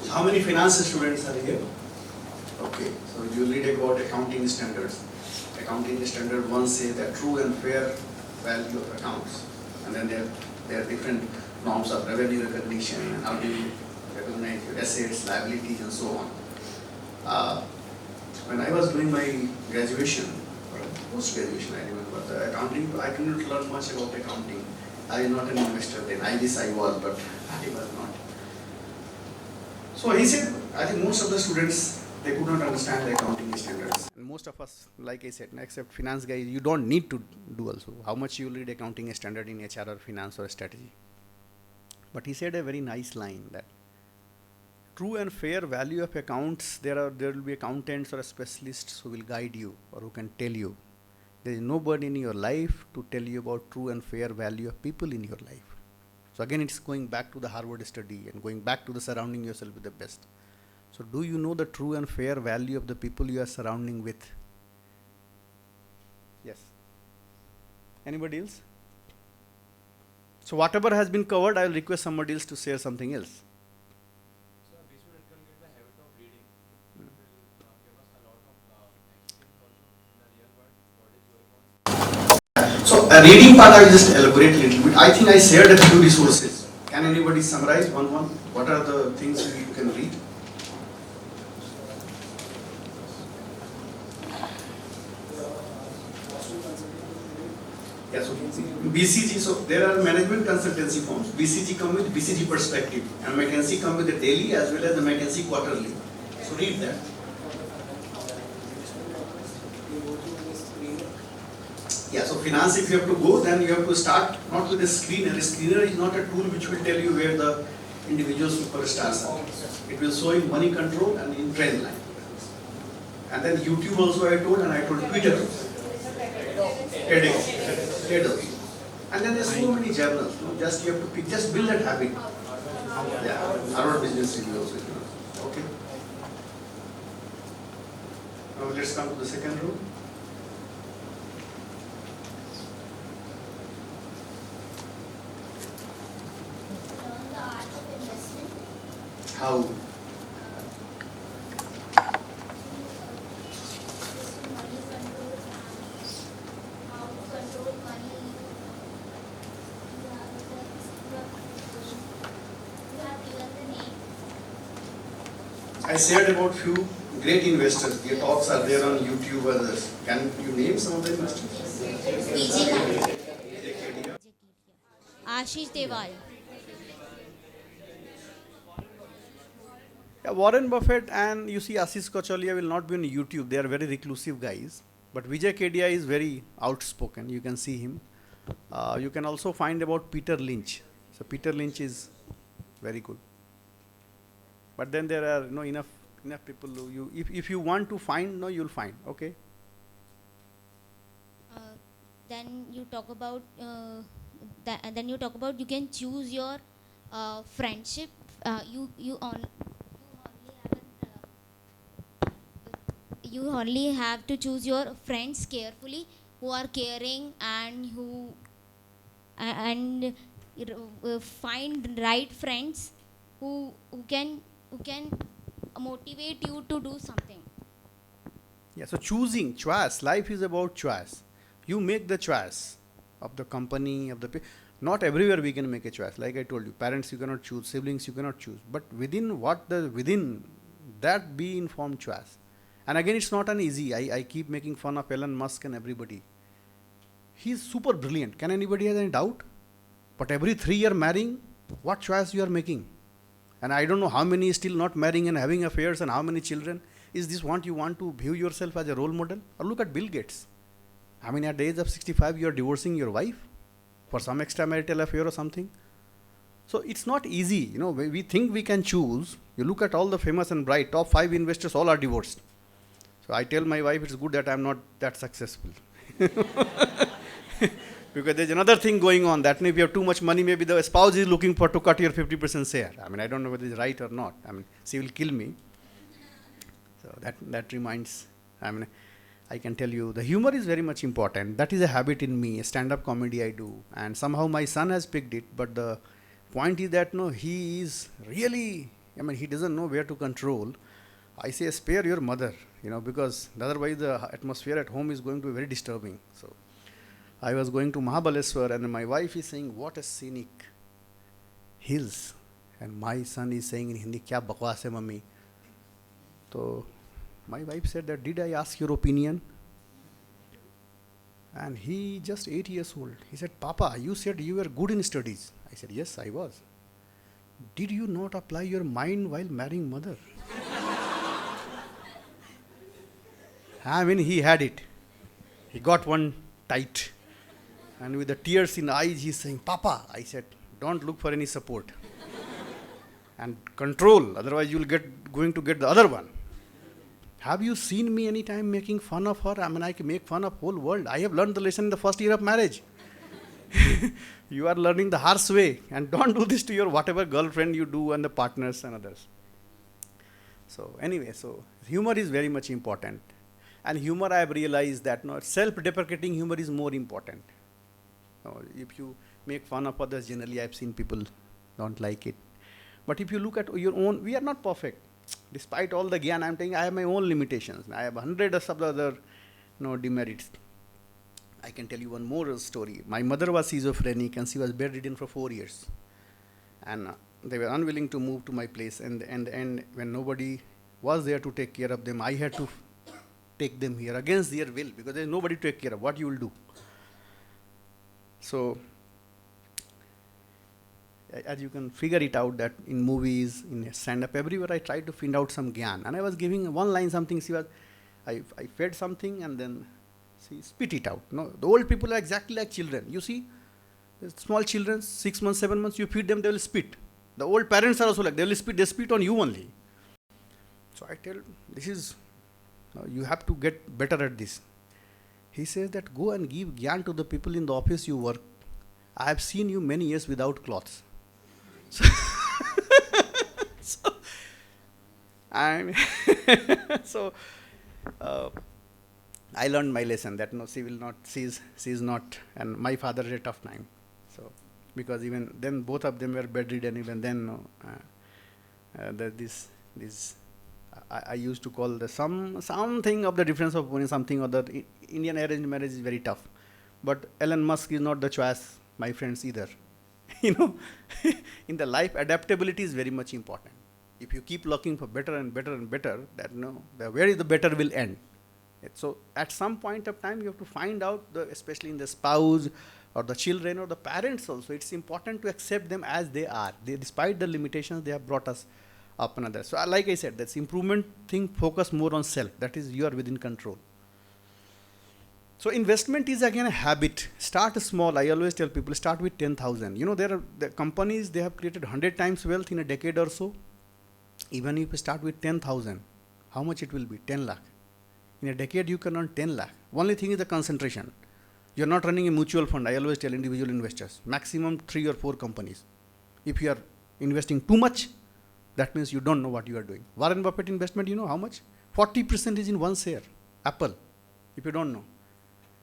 How many finance students are here? Okay, so you read about accounting standards. Accounting standard 1 say that true and fair value of accounts. And then there are different norms of revenue recognition and how do you recognize your assets, liabilities and so on. When I was doing my graduation, or post-graduation I remember, the accounting, I didn't learn much about accounting. I was not an investor then. I wish I was, but I was not. So he said, I think most of the students, they could not understand the accounting standards. And most of us, like I said, except finance guys, you don't need to do also. How much you will read accounting standard in HR or finance or strategy. But he said a very nice line that true and fair value of accounts, there will be accountants or specialists who will guide you or who can tell you. There is nobody in your life to tell you about true and fair value of people in your life. So again, it's going back to the Harvard study and going back to the surrounding yourself with the best. So do you know the true and fair value of the people you are surrounding with? Yes. Anybody else? So whatever has been covered, I will request somebody else to share something else. So a reading part I will just elaborate a little bit. I think I shared a few resources. Can anybody summarize one? What are the things you can read? Yeah, so BCG, so there are management consultancy firms. BCG come with BCG perspective and McKinsey come with the daily as well as the McKinsey quarterly. So read that. Yeah, so finance, if you have to go, then you have to start not with a screener. A screener is not a tool which will tell you where the individual superstars are. It will show in money control and in trend line. And then YouTube also I told, and I told Twitter. TEDx. And then there's so many journals. Just you have to pick, just build that habit. Yeah, Harvard Business Review also. Okay. Now let's come to the second rule. How? I shared about few great investors. Their talks are there on YouTube. Others. Can you name some of the investors? Ashish Deval. Yeah, Warren Buffett and you see Ashish Kochalia will not be on YouTube. They are very reclusive guys. But Vijay Kedia is very outspoken. You can see him. You can also find about Peter Lynch. So Peter Lynch is very good. But then there are enough people who if you want to find, you'll find. Okay. Then you talk about you can choose your friendship. You only have you only have to choose your friends carefully, who are caring and and find right friends who can motivate you to do something. Yeah, so choosing, choice, life is about choice. You make the choice of the company, of the not everywhere we can make a choice. Like I told you, parents you cannot choose, siblings you cannot choose. But within that be informed choice. And again, it's not an easy. I keep making fun of Elon Musk and everybody. He's super brilliant. Can anybody have any doubt? But every 3 year marrying, what choice you are making? And I don't know how many is still not marrying and having affairs and how many children. Is this what you want to view yourself as a role model? Or look at Bill Gates. I mean, at the age of 65, you are divorcing your wife for some extramarital affair or something. So it's not easy. You know, we think we can choose. You look at all the famous and bright top 5 investors, all are divorced. So I tell my wife it's good that I'm not that successful. Because there's another thing going on that if you have too much money, maybe the spouse is looking for to cut your 50% share. I mean, I don't know whether it's right or not. I mean, she will kill me. So that reminds, I mean, I can tell you the humor is very much important. That is a habit in me, a stand-up comedy I do. And somehow my son has picked it. But the point is that no, he is really, I mean, he doesn't know where to control. I say spare your mother, because otherwise the atmosphere at home is going to be very disturbing. So I was going to Mahabaleshwar and my wife is saying, what a scenic hills. And my son is saying in Hindi, kya bakwas hai mummy. So my wife said that, did I ask your opinion? And he just 8 years old. He said, Papa, you said you were good in studies. I said, yes, I was. Did you not apply your mind while marrying mother? I mean, he had it. He got one tight. And with the tears in eyes, he's saying, Papa. I said, don't look for any support. And control, otherwise you'll going to get the other one. Have you seen me any time making fun of her? I mean, I can make fun of whole world. I have learned the lesson in the first year of marriage. You are learning the harsh way. And don't do this to your whatever girlfriend you do and the partners and others. So anyway, so humor is very much important. And humor, I have realized that self-deprecating humor is more important. If you make fun of others, generally I've seen people don't like it. But if you look at your own, we are not perfect. Despite all the gyan I'm telling, I have my own limitations. I have hundreds of other demerits. I can tell you one more story. My mother was schizophrenic and she was bedridden for 4 years. And they were unwilling to move to my place. And when nobody was there to take care of them, I had to take them here against their will because there is nobody to take care of. What you will do? So, as you can figure it out that in movies, in stand-up, everywhere I tried to find out some gyan. And I was giving one line something, I fed something and then she spit it out. No, the old people are exactly like children. You see, small children, 6 months, 7 months, you feed them, they will spit. The old parents are also like, they spit on you only. So I tell, you have to get better at this. He says that go and give gyan to the people in the office you work. I have seen you many years without clothes. So I learned my lesson that she is not, and my father had a tough time. So because even then both of them were bedridden. Even then, I used to call the something of the difference of something or the Indian arranged marriage is very tough. But Elon Musk is not the choice, my friends, either. In the life, adaptability is very much important. If you keep looking for better and better and better, where is the better will end. So at some point of time, you have to find out, especially in the spouse or the children or the parents also, it's important to accept them as they are. Despite the limitations, they have brought us up another. So like I said, that's improvement thing, focus more on self. That is, you are within control. So investment is again a habit. Start small. I always tell people, start with 10,000. There are the companies, they have created 100 times wealth in a decade or so. Even if you start with 10,000, how much it will be? 10 lakh. In a decade, you can earn 10 lakh. Only thing is the concentration. You're not running a mutual fund. I always tell individual investors, maximum 3 or 4 companies. If you are investing too much, that means you don't know what you are doing. Warren Buffett investment, how much? 40% is in one share, Apple, if you don't know.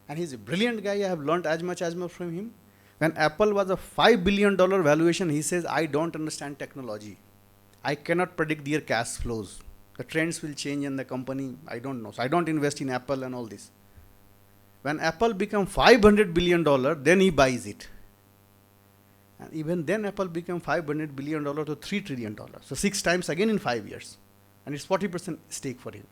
And he's a brilliant guy. I have learned as much from him. When Apple was a $5 billion valuation, he says, I don't understand technology. I cannot predict their cash flows. The trends will change in the company. I don't know. So I don't invest in Apple and all this. When Apple become $500 billion, then he buys it. And even then Apple became $500 billion to $3 trillion. So 6 times again in 5 years. And it's 40% stake for him.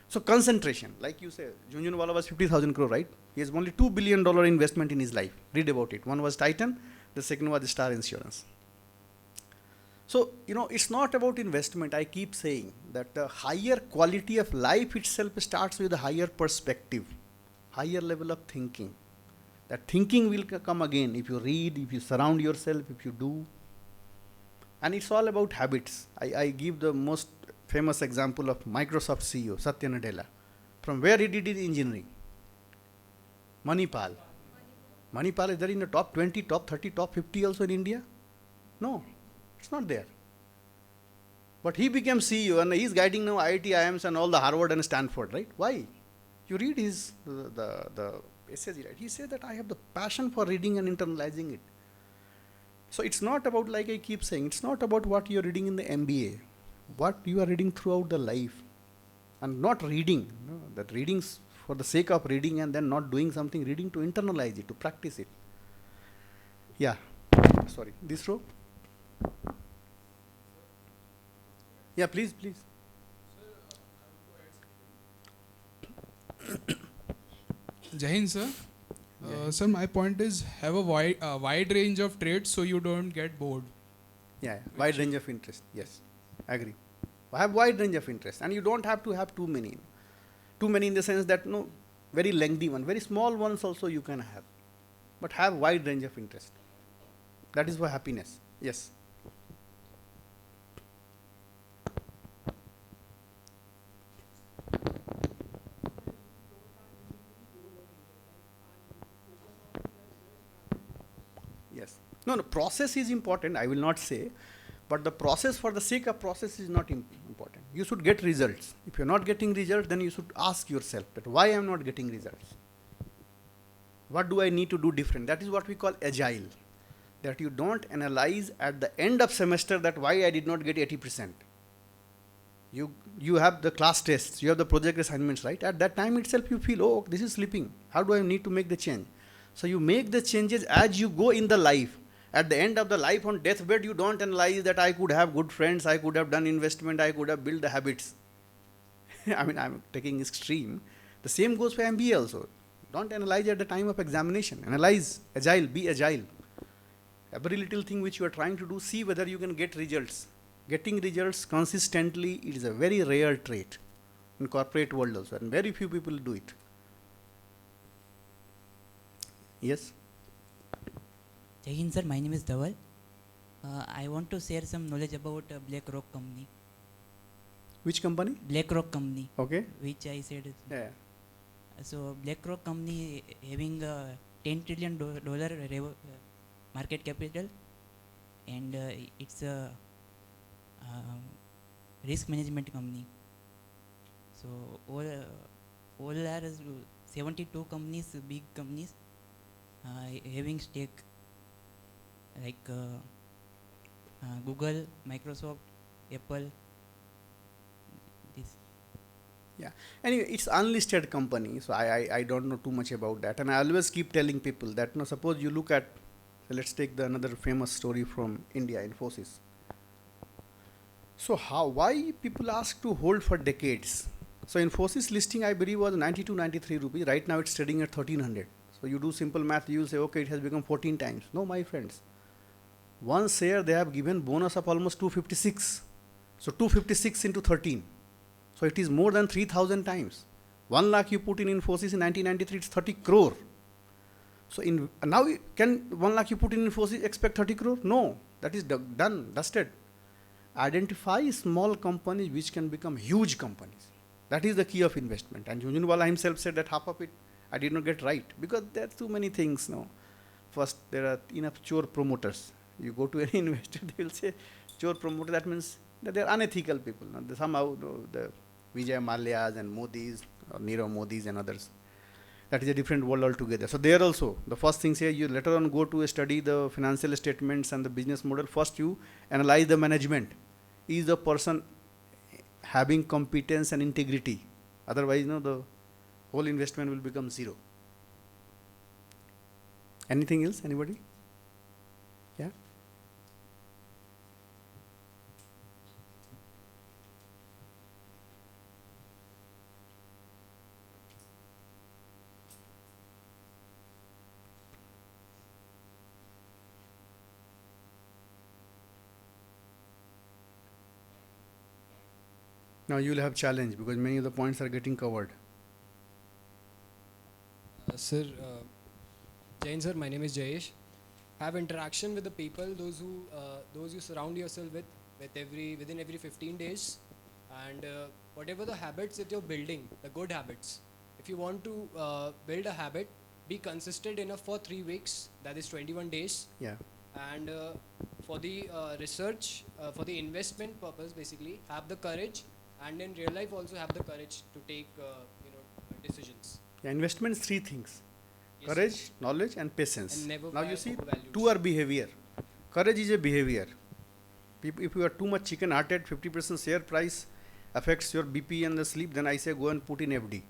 So concentration, like you say, Jhunjhunwala was 50,000 crore, right? He has only $2 billion investment in his life. Read about it. One was Titan, the second was Star Insurance. So, it's not about investment. I keep saying that the higher quality of life itself starts with a higher perspective, higher level of thinking. That thinking will come again if you read, if you surround yourself, if you do. And it's all about habits. I give the most famous example of Microsoft CEO, Satya Nadella. From where he did his engineering? Manipal. Manipal is there in the top 20, top 30, top 50 also in India? No, it's not there. But he became CEO and he's guiding now IIT, IIMs and all the Harvard and Stanford, right? Why? You read his, the essays, right? He says that I have the passion for reading and internalizing it. So it's not about, like I keep saying, it's not about what you're reading in the MBA, what you are reading throughout the life. And not reading, that reading's for the sake of reading and then not doing something, reading to internalize it, to practice it. Yeah, sorry, this row. Yeah, please. Jai Hind, sir. Sir, my point is have a wide range of trades so you don't get bored. Yeah, wide range of interest. Yes, agree. Have wide range of interest, and you don't have to have too many. Too many in the sense that very lengthy one, very small ones also you can have, but have wide range of interest. That is for happiness. Yes. Yes. No, process is important, I will not say, but the process for the sake of process is not important. You should get results. If you're not getting results, then you should ask yourself that why I'm not getting results? What do I need to do different? That is what we call agile. That you don't analyze at the end of semester that why I did not get 80%. You have the class tests, you have the project assignments, right? At that time itself you feel, oh, this is slipping. How do I need to make the change? So you make the changes as you go in the life. At the end of the life on deathbed, you don't analyze that I could have good friends, I could have done investment, I could have built the habits. I mean, I'm taking extreme. The same goes for MBA also. Don't analyze at the time of examination. Analyze, agile, be agile. Every little thing which you are trying to do, see whether you can get results. Getting results consistently, it is a very rare trait in corporate world also, and very few people do it. Yes? Jai Hind, sir. My name is Dhaval. I want to share some knowledge about BlackRock company. Which company? BlackRock company. Okay. Which I said. Yeah. So BlackRock company having $10 trillion market capital, and it's a risk management company. So all are 72 companies, big companies, having stake like Google, Microsoft, Apple. This. Yeah. Anyway, it's unlisted company, so I don't know too much about that. And I always keep telling people that, suppose you look at, let's take another famous story from India, Infosys. So why people ask to hold for decades? So Infosys listing, I believe, was 92, 93 rupees. Right now it's trading at 1300. So you do simple math, you will say, okay, it has become 14 times. No, my friends. One share they have given bonus of almost 256. So 256 into 13. So it is more than 3000 times. 1 lakh you put in Infosys in 1993, it's 30 crore. So now can 1 lakh you put in Infosys expect 30 crore? No, that is done, dusted. Identify small companies which can become huge companies. That is the key of investment. And Jhunjhunwala himself said that half of it I did not get right because there are too many things now. First, there are enough chore promoters. You go to any investor, they will say chore promoter. That means that they are unethical people. Somehow Vijay Mallya's and Modi's, or Nirav Modi's and others. That is a different world altogether. So there also, the first thing say, you later on go to study the financial statements and the business model. First you analyze the management. Is the person having competence and integrity? Otherwise, the whole investment will become zero. Anything else? Anybody? Yeah? Now you will have challenge because many of the points are getting covered. Sir, Jain sir, my name is Jayesh. Have interaction with the people, those you surround yourself with within every 15 days, and whatever the habits that you're building, the good habits. If you want to build a habit, be consistent enough for 3 weeks, that is 21 days. Yeah. And for the research, for the investment purpose, basically, have the courage, and in real life also have the courage to take decisions. Yeah, investments, three things. Yes, Courage, sir. knowledge and patience. And never Now buy you see, overvalued two are behavior. Courage is a behavior. If you are too much chicken hearted, 50% share price affects your BP and the sleep, then I say go and put in FD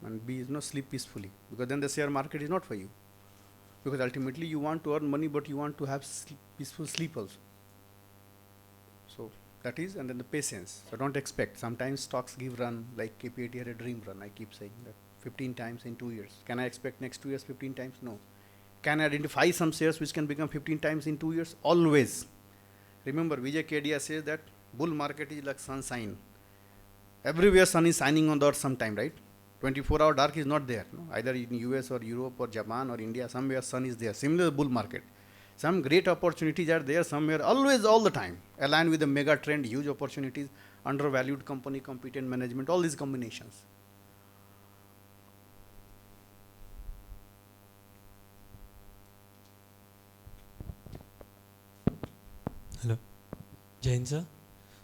and sleep peacefully, because then the share market is not for you. Because ultimately you want to earn money, but you want to have peaceful sleep also. So that is, and then the patience. So don't expect. Sometimes stocks give run, like KPIT had a dream run. I keep saying that 15 times in 2 years. Can I expect next 2 years 15 times? No. Can I identify some shares which can become 15 times in 2 years? Always. Remember, Vijay Kedia says that bull market is like sunshine. Everywhere sun is shining on the earth sometime, right? 24-hour dark is not there. No? Either in US or Europe or Japan or India, somewhere sun is there. Similar bull market. Some great opportunities are there somewhere, always, all the time. Aligned with the mega trend, huge opportunities, undervalued company, competent management, all these combinations. Hello, Jain sir.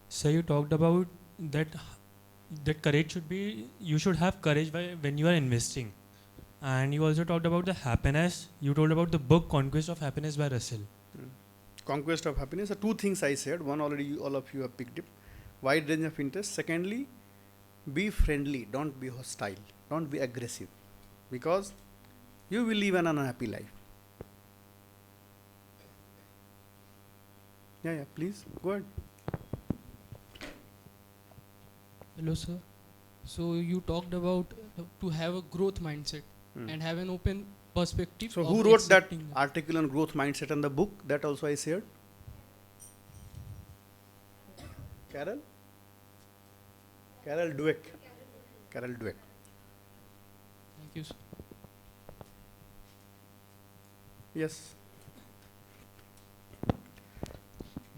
So you talked about that courage should be, you should have courage when you are investing, and you also talked about the happiness. You told about the book Conquest of Happiness by Russell. Conquest of happiness. Two things I said. One already all of you have picked it. Wide range of interest. Secondly, be friendly. Don't be hostile. Don't be aggressive, because you will live an unhappy life. Yeah, please go ahead. Hello, sir. So you talked about to have a growth mindset and have an open perspective. So of who wrote that accepting article on growth mindset in the book? That also I shared. Carol Dweck. Carol Dweck. Thank you, sir. Yes.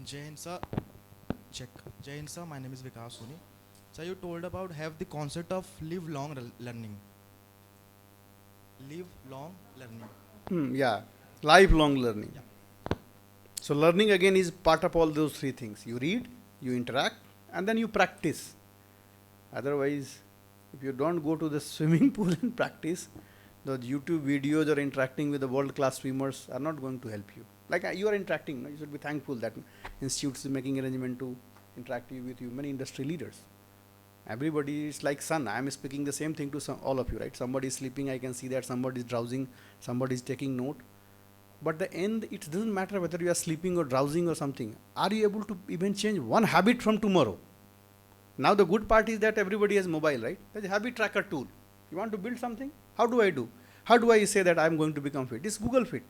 Jain sir, check. Jain sir, my name is Vikas Soni. So you told about have the concept of live long learning. Live long learning. Yeah, lifelong learning. So learning again is part of all those three things. You read, you interact, and then you practice. Otherwise, if you don't go to the swimming pool and practice, the YouTube videos or interacting with the world-class swimmers are not going to help you. Like you are interacting, you should be thankful that institutes is making arrangement to interact with you, many industry leaders. Everybody is like sun. I am speaking the same thing to all of you, right? Somebody is sleeping, I can see that. Somebody is drowsing, somebody is taking note. But the end, it doesn't matter whether you are sleeping or drowsing or something. Are you able to even change one habit from tomorrow? Now the good part is that everybody has mobile, right? There's a habit tracker tool. You want to build something? How do I do? How do I say that I'm going to become fit? It's Google Fit.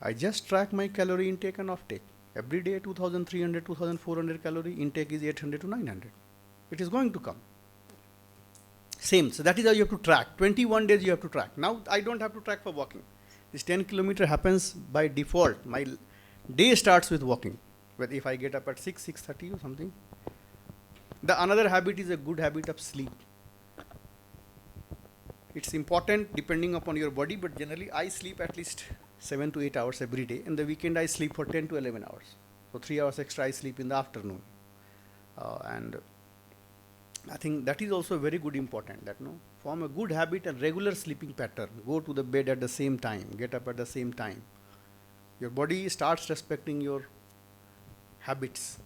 I just track my calorie intake and offtake. Every day 2300, 2400 calorie intake is 800 to 900. It is going to come. Same. So that is how you have to track. 21 days you have to track. Now I don't have to track for walking. This 10 kilometer happens by default. My day starts with walking. But if I get up at 6:30 or something. The another habit is a good habit of sleep. It's important depending upon your body, but generally I sleep at least 7 to 8 hours every day. In the weekend I sleep for 10 to 11 hours. So 3 hours extra I sleep in the afternoon. And I think that is also very good important, that no, form a good habit and regular sleeping pattern. Go to the bed at the same time, get up at the same time. Your body starts respecting your habits.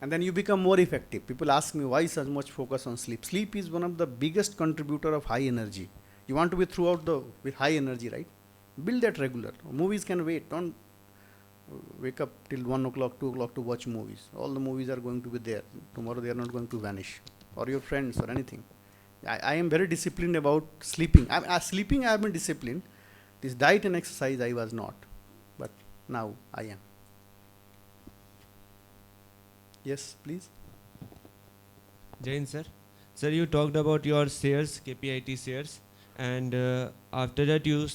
And then you become more effective. People ask me why so much focus on sleep. Sleep is one of the biggest contributor of high energy. You want to be throughout the with high energy, right? Build that regular. Movies can wait. Don't wake up till 1 o'clock, 2 o'clock to watch movies. All the movies are going to be there. Tomorrow they are not going to vanish. Or your friends or anything. I am very disciplined about sleeping. Sleeping I have been disciplined. This diet and exercise I was not. But now I am. Yes, please. Jain sir. Sir, you talked about your shares, KPIT shares, and after that you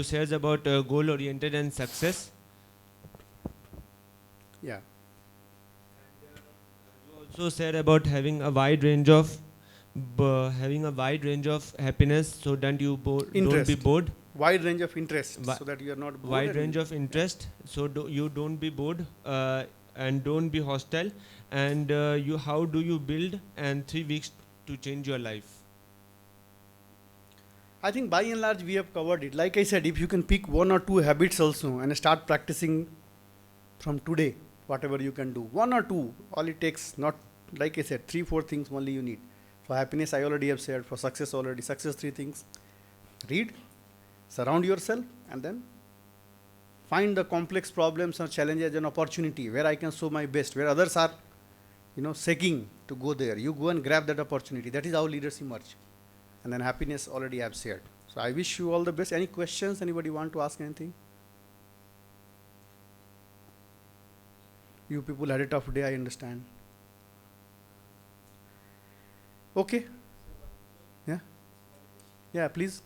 shares about goal oriented and success. Yeah. You also said about having a wide range of happiness, so that you don't be Interest. bored. Wide range of interest, so that you are not bored. Wide range of interest, so you don't be bored and don't be hostile. And how do you build and 3 weeks to change your life? I think by and large we have covered it. Like I said, if you can pick 1 or 2 habits also and start practicing from today, whatever you can do, 1 or 2, all it takes, not like I said, 3, 4 things only you need. For happiness I already have said, for success already, success 3 things. Read, surround yourself, and then find the complex problems or challenges as an opportunity where I can show my best, where others are, seeking to go there. You go and grab that opportunity. That is how leaders emerge. And then happiness already I have shared. So I wish you all the best. Any questions? Anybody want to ask anything? You people had a tough day, I understand. Okay. Yeah. Yeah, please.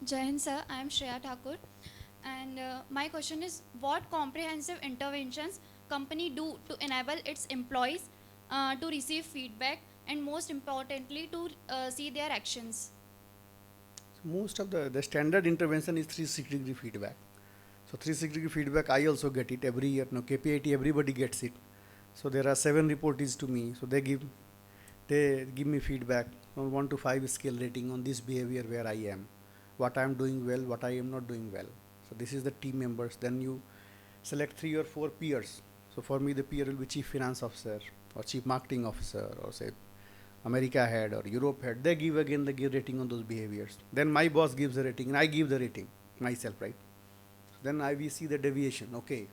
Jai Hind sir, I am Shreya Thakur, and my question is, what comprehensive interventions company do to enable its employees to receive feedback and most importantly to see their actions? So most of the standard intervention is 360-degree feedback. So 360-degree feedback, I also get it every year. No, KPIT, everybody gets it. So there are 7 reportees to me. So they give me feedback on 1 to 5 scale rating on this behavior where I am, what I am doing well, what I am not doing well. So this is the team members. Then you select 3 or 4 peers. So for me, the peer will be chief finance officer or chief marketing officer or say America head or Europe head. They give rating on those behaviors. Then my boss gives a rating and I give the rating myself, right? So then we see the deviation. Okay,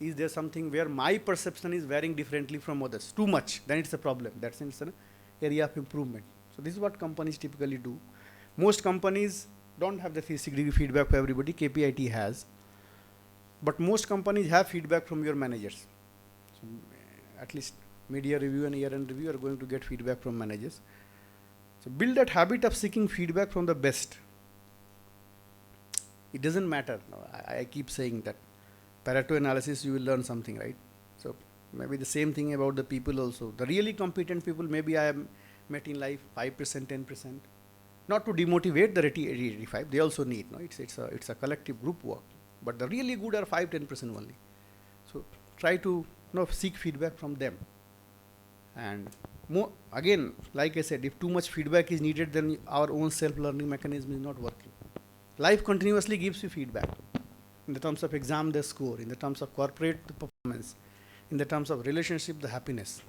is there something where my perception is varying differently from others? Too much, then it's a problem. That's an area of improvement. So this is what companies typically do. Most companies don't have the 360-degree feedback for everybody. KPIT has. But most companies have feedback from your managers. So at least media review and year-end review are going to get feedback from managers. So build that habit of seeking feedback from the best. It doesn't matter. I keep saying that. Pareto analysis, you will learn something, right? So maybe the same thing about the people also. The really competent people, maybe I have met in life 5%, 10%. Not to demotivate the 85, they also need. No, it's a collective group work. But the really good are 5-10% only. So try to seek feedback from them. And more again, like I said, if too much feedback is needed, then our own self-learning mechanism is not working. Life continuously gives you feedback in the terms of exam, the score, in the terms of corporate performance, in the terms of relationship, the happiness.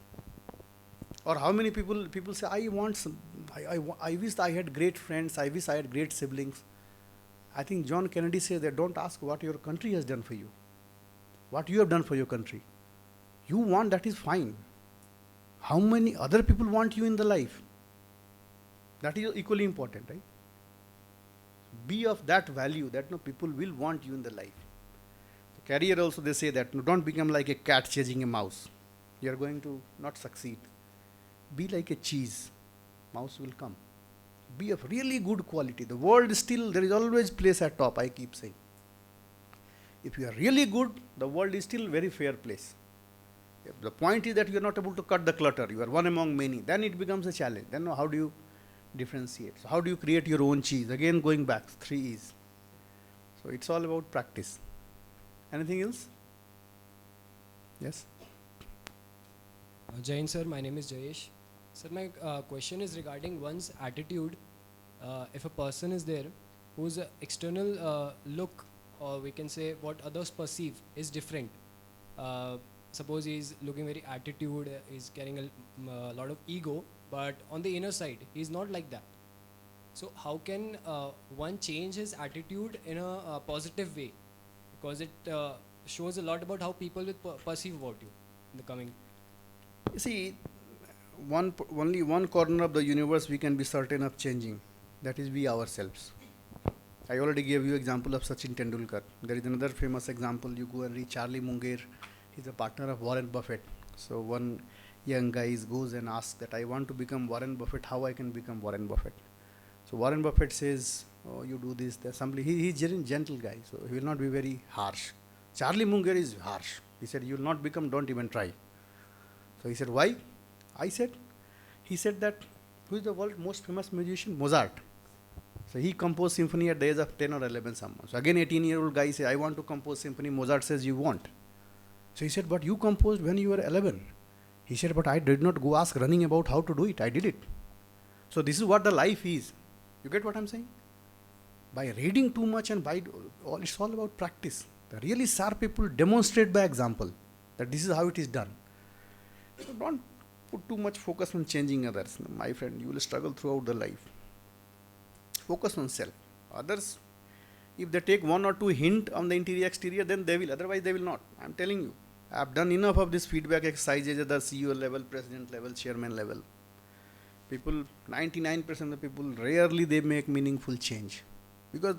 Or how many people say, I wish I had great friends, I wish I had great siblings. I think John Kennedy says that don't ask what your country has done for you, what you have done for your country. You want, that is fine. How many other people want you in the life? That is equally important, right? Be of that value that people will want you in the life. The career also, they say that don't become like a cat chasing a mouse. You are going to not succeed. Be like a cheese. Mouse will come. Be of really good quality. The world is still, there is always place at top, I keep saying. If you are really good, the world is still very fair place. The point is that you are not able to cut the clutter. You are one among many. Then it becomes a challenge. Then how do you differentiate? So how do you create your own cheese? Again, going back, 3 E's. So it's all about practice. Anything else? Yes? Jain sir, my name is Jayesh. Sir, my question is regarding one's attitude. If a person is there whose external look, or we can say what others perceive, is different. Suppose he's looking very attitude, he's carrying a lot of ego, but on the inner side, he's not like that. So how can one change his attitude in a positive way? Because it shows a lot about how people will perceive about you in the coming. You see, only one corner of the universe we can be certain of changing. That is we ourselves. I already gave you example of Sachin Tendulkar. There is another famous example. You go and read Charlie Munger. He's a partner of Warren Buffett. So one young guy goes and asks that I want to become Warren Buffett. How I can become Warren Buffett? So Warren Buffett says, oh, you do this, that. He's a gentle guy, so he will not be very harsh. Charlie Munger is harsh. He said, you will not become, don't even try. So he said, why? He said that, who is the world's most famous musician? Mozart. So he composed symphony at the age of 10 or 11 someone. So again 18-year-old guy says, I want to compose symphony. Mozart says, you won't. So he said, but you composed when you were 11. He said, but I did not go ask running about how to do it. I did it. So this is what the life is. You get what I'm saying? By reading too much and it's all about practice. The really sharp people demonstrate by example that this is how it is done. So don't put too much focus on changing others. My friend, you will struggle throughout the life. Focus on self. Others, if they take 1 or 2 hint on the interior exterior, then they will. Otherwise, they will not. I'm telling you. I've done enough of this feedback exercises at the CEO level, president level, chairman level. People, 99% of the people, rarely they make meaningful change. Because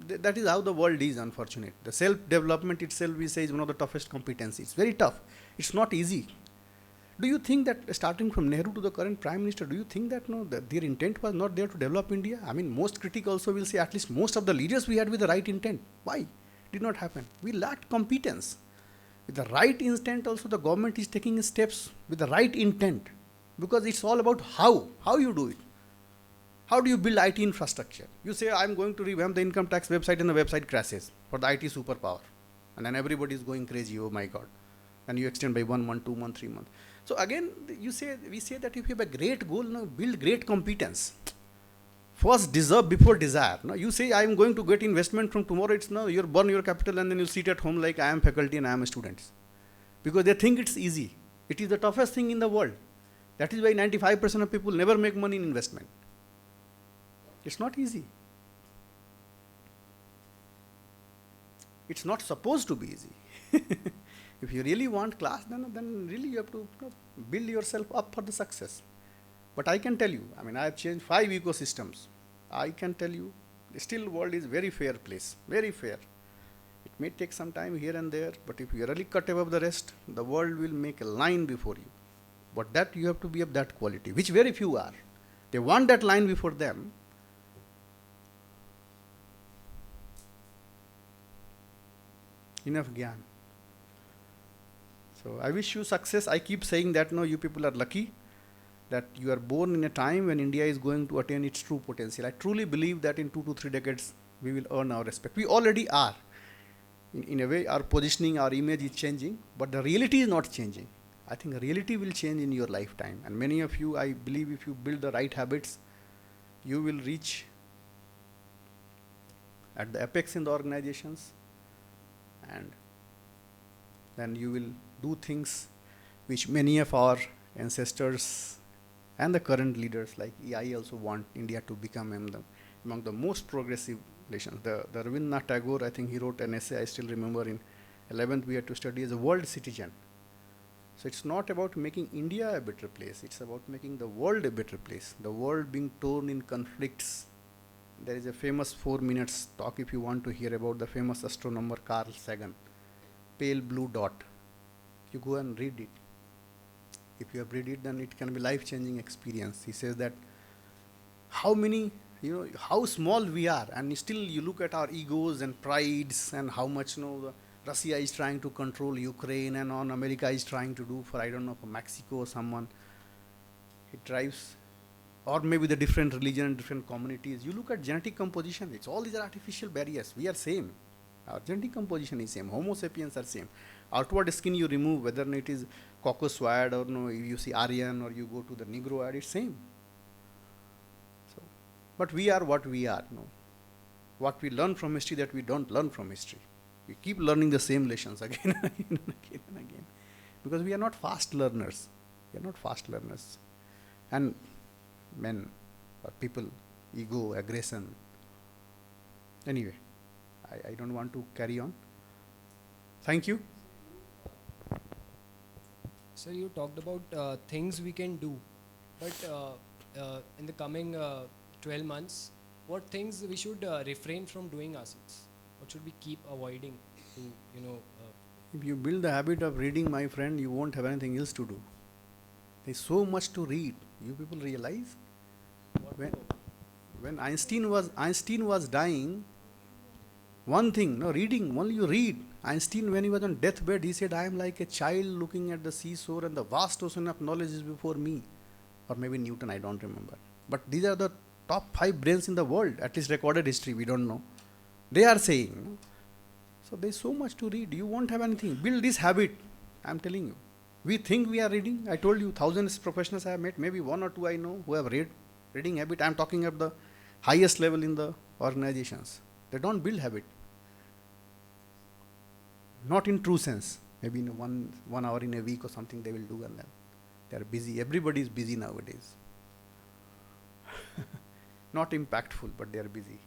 that is how the world is, unfortunate. The self-development itself, we say, is one of the toughest competencies. It's very tough. It's not easy. Do you think that starting from Nehru to the current Prime Minister, do you think that that their intent was not there to develop India? I mean, most critics also will say at least most of the leaders we had with the right intent. Why? Did not happen. We lacked competence. With the right intent also, the government is taking steps with the right intent. Because it's all about how you do it. How do you build IT infrastructure? You say, I'm going to revamp the income tax website and the website crashes for the IT superpower. And then everybody is going crazy, oh my God. And you extend by 1 month, 2 months, 3 months. So again, we say that if you have a great goal, build great competence. First deserve before desire. You say, I am going to get investment from tomorrow. It's you burn your capital and then you sit at home like I am faculty and I am a student. Because they think it's easy. It is the toughest thing in the world. That is why 95% of people never make money in investment. It's not easy. It's not supposed to be easy. If you really want class, then really you have to build yourself up for the success. But I can tell you, I mean, I have changed 5 ecosystems. I can tell you, still world is very fair place, very fair. It may take some time here and there, but if you really cut above the rest, the world will make a line before you. But that you have to be of that quality, which very few are. They want that line before them. Enough gyan. So I wish you success. I keep saying that you people are lucky that you are born in a time when India is going to attain its true potential. I truly believe that in 2 to 3 decades we will earn our respect. We already are. In a way, our positioning, our image is changing, but the reality is not changing. I think the reality will change in your lifetime. And many of you, I believe if you build the right habits, you will reach at the apex in the organizations, and then you will do things which many of our ancestors and the current leaders like EI also want India to become among the most progressive nations. The Rabindranath Tagore, I think he wrote an essay, I still remember in 11th we had to study as a world citizen. So it's not about making India a better place, it's about making the world a better place. The world being torn in conflicts. There is a famous 4 minutes talk if you want to hear about the famous astronomer Carl Sagan, Pale Blue Dot. You go and read it. If you have read it, then it can be life-changing experience. He says that how small we are, and still you look at our egos and prides and how much the Russia is trying to control Ukraine and on America is trying to do for, I don't know, for Mexico or someone. It drives, or maybe the different religion and different communities. You look at genetic composition, it's all these are artificial barriers. We are same. Our genetic composition is same. Homo sapiens are same. Outward skin you remove, whether it is Caucasoid or no, if you see Aryan or you go to the Negroid, it's same. So, but we are what we are. No, what we learn from history that we don't learn from history. We keep learning the same lessons again and again and again and again, because we are not fast learners. We are not fast learners, and men or people, ego, aggression. Anyway, I don't want to carry on. Thank you. Sir, you talked about things we can do, but in the coming 12 months, what things we should refrain from doing ourselves? What should we keep avoiding to, If you build the habit of reading, my friend, you won't have anything else to do. There's so much to read. You people realize? When Einstein was dying, one thing, no, reading, only you read. Einstein, when he was on deathbed, he said, I am like a child looking at the seashore and the vast ocean of knowledge is before me. Or maybe Newton, I don't remember. But these are the top 5 brains in the world, at least recorded history, we don't know. They are saying. No? So there's so much to read. You won't have anything. Build this habit. I'm telling you. We think we are reading. I told you, thousands of professionals I have met, maybe 1 or 2 I know who have reading habit. I'm talking at the highest level in the organizations. They don't build habit. Not in true sense. Maybe in one hour in a week or something they will do, and then they are busy. Everybody is busy nowadays. Not impactful, but they are busy.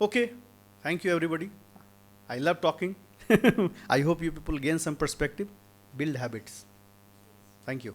Okay, thank you everybody. I love talking. I hope you people gain some perspective. Build habits. Thank you.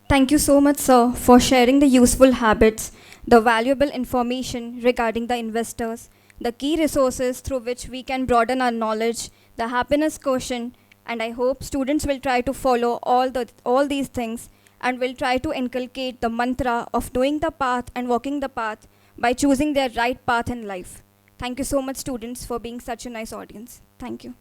Thank you so much, sir, for sharing the useful habits, the valuable information regarding the investors, the key resources through which we can broaden our knowledge, the happiness quotient, and I hope students will try to follow all these things and will try to inculcate the mantra of knowing the path and walking the path by choosing their right path in life. Thank you so much, students, for being such a nice audience. Thank you.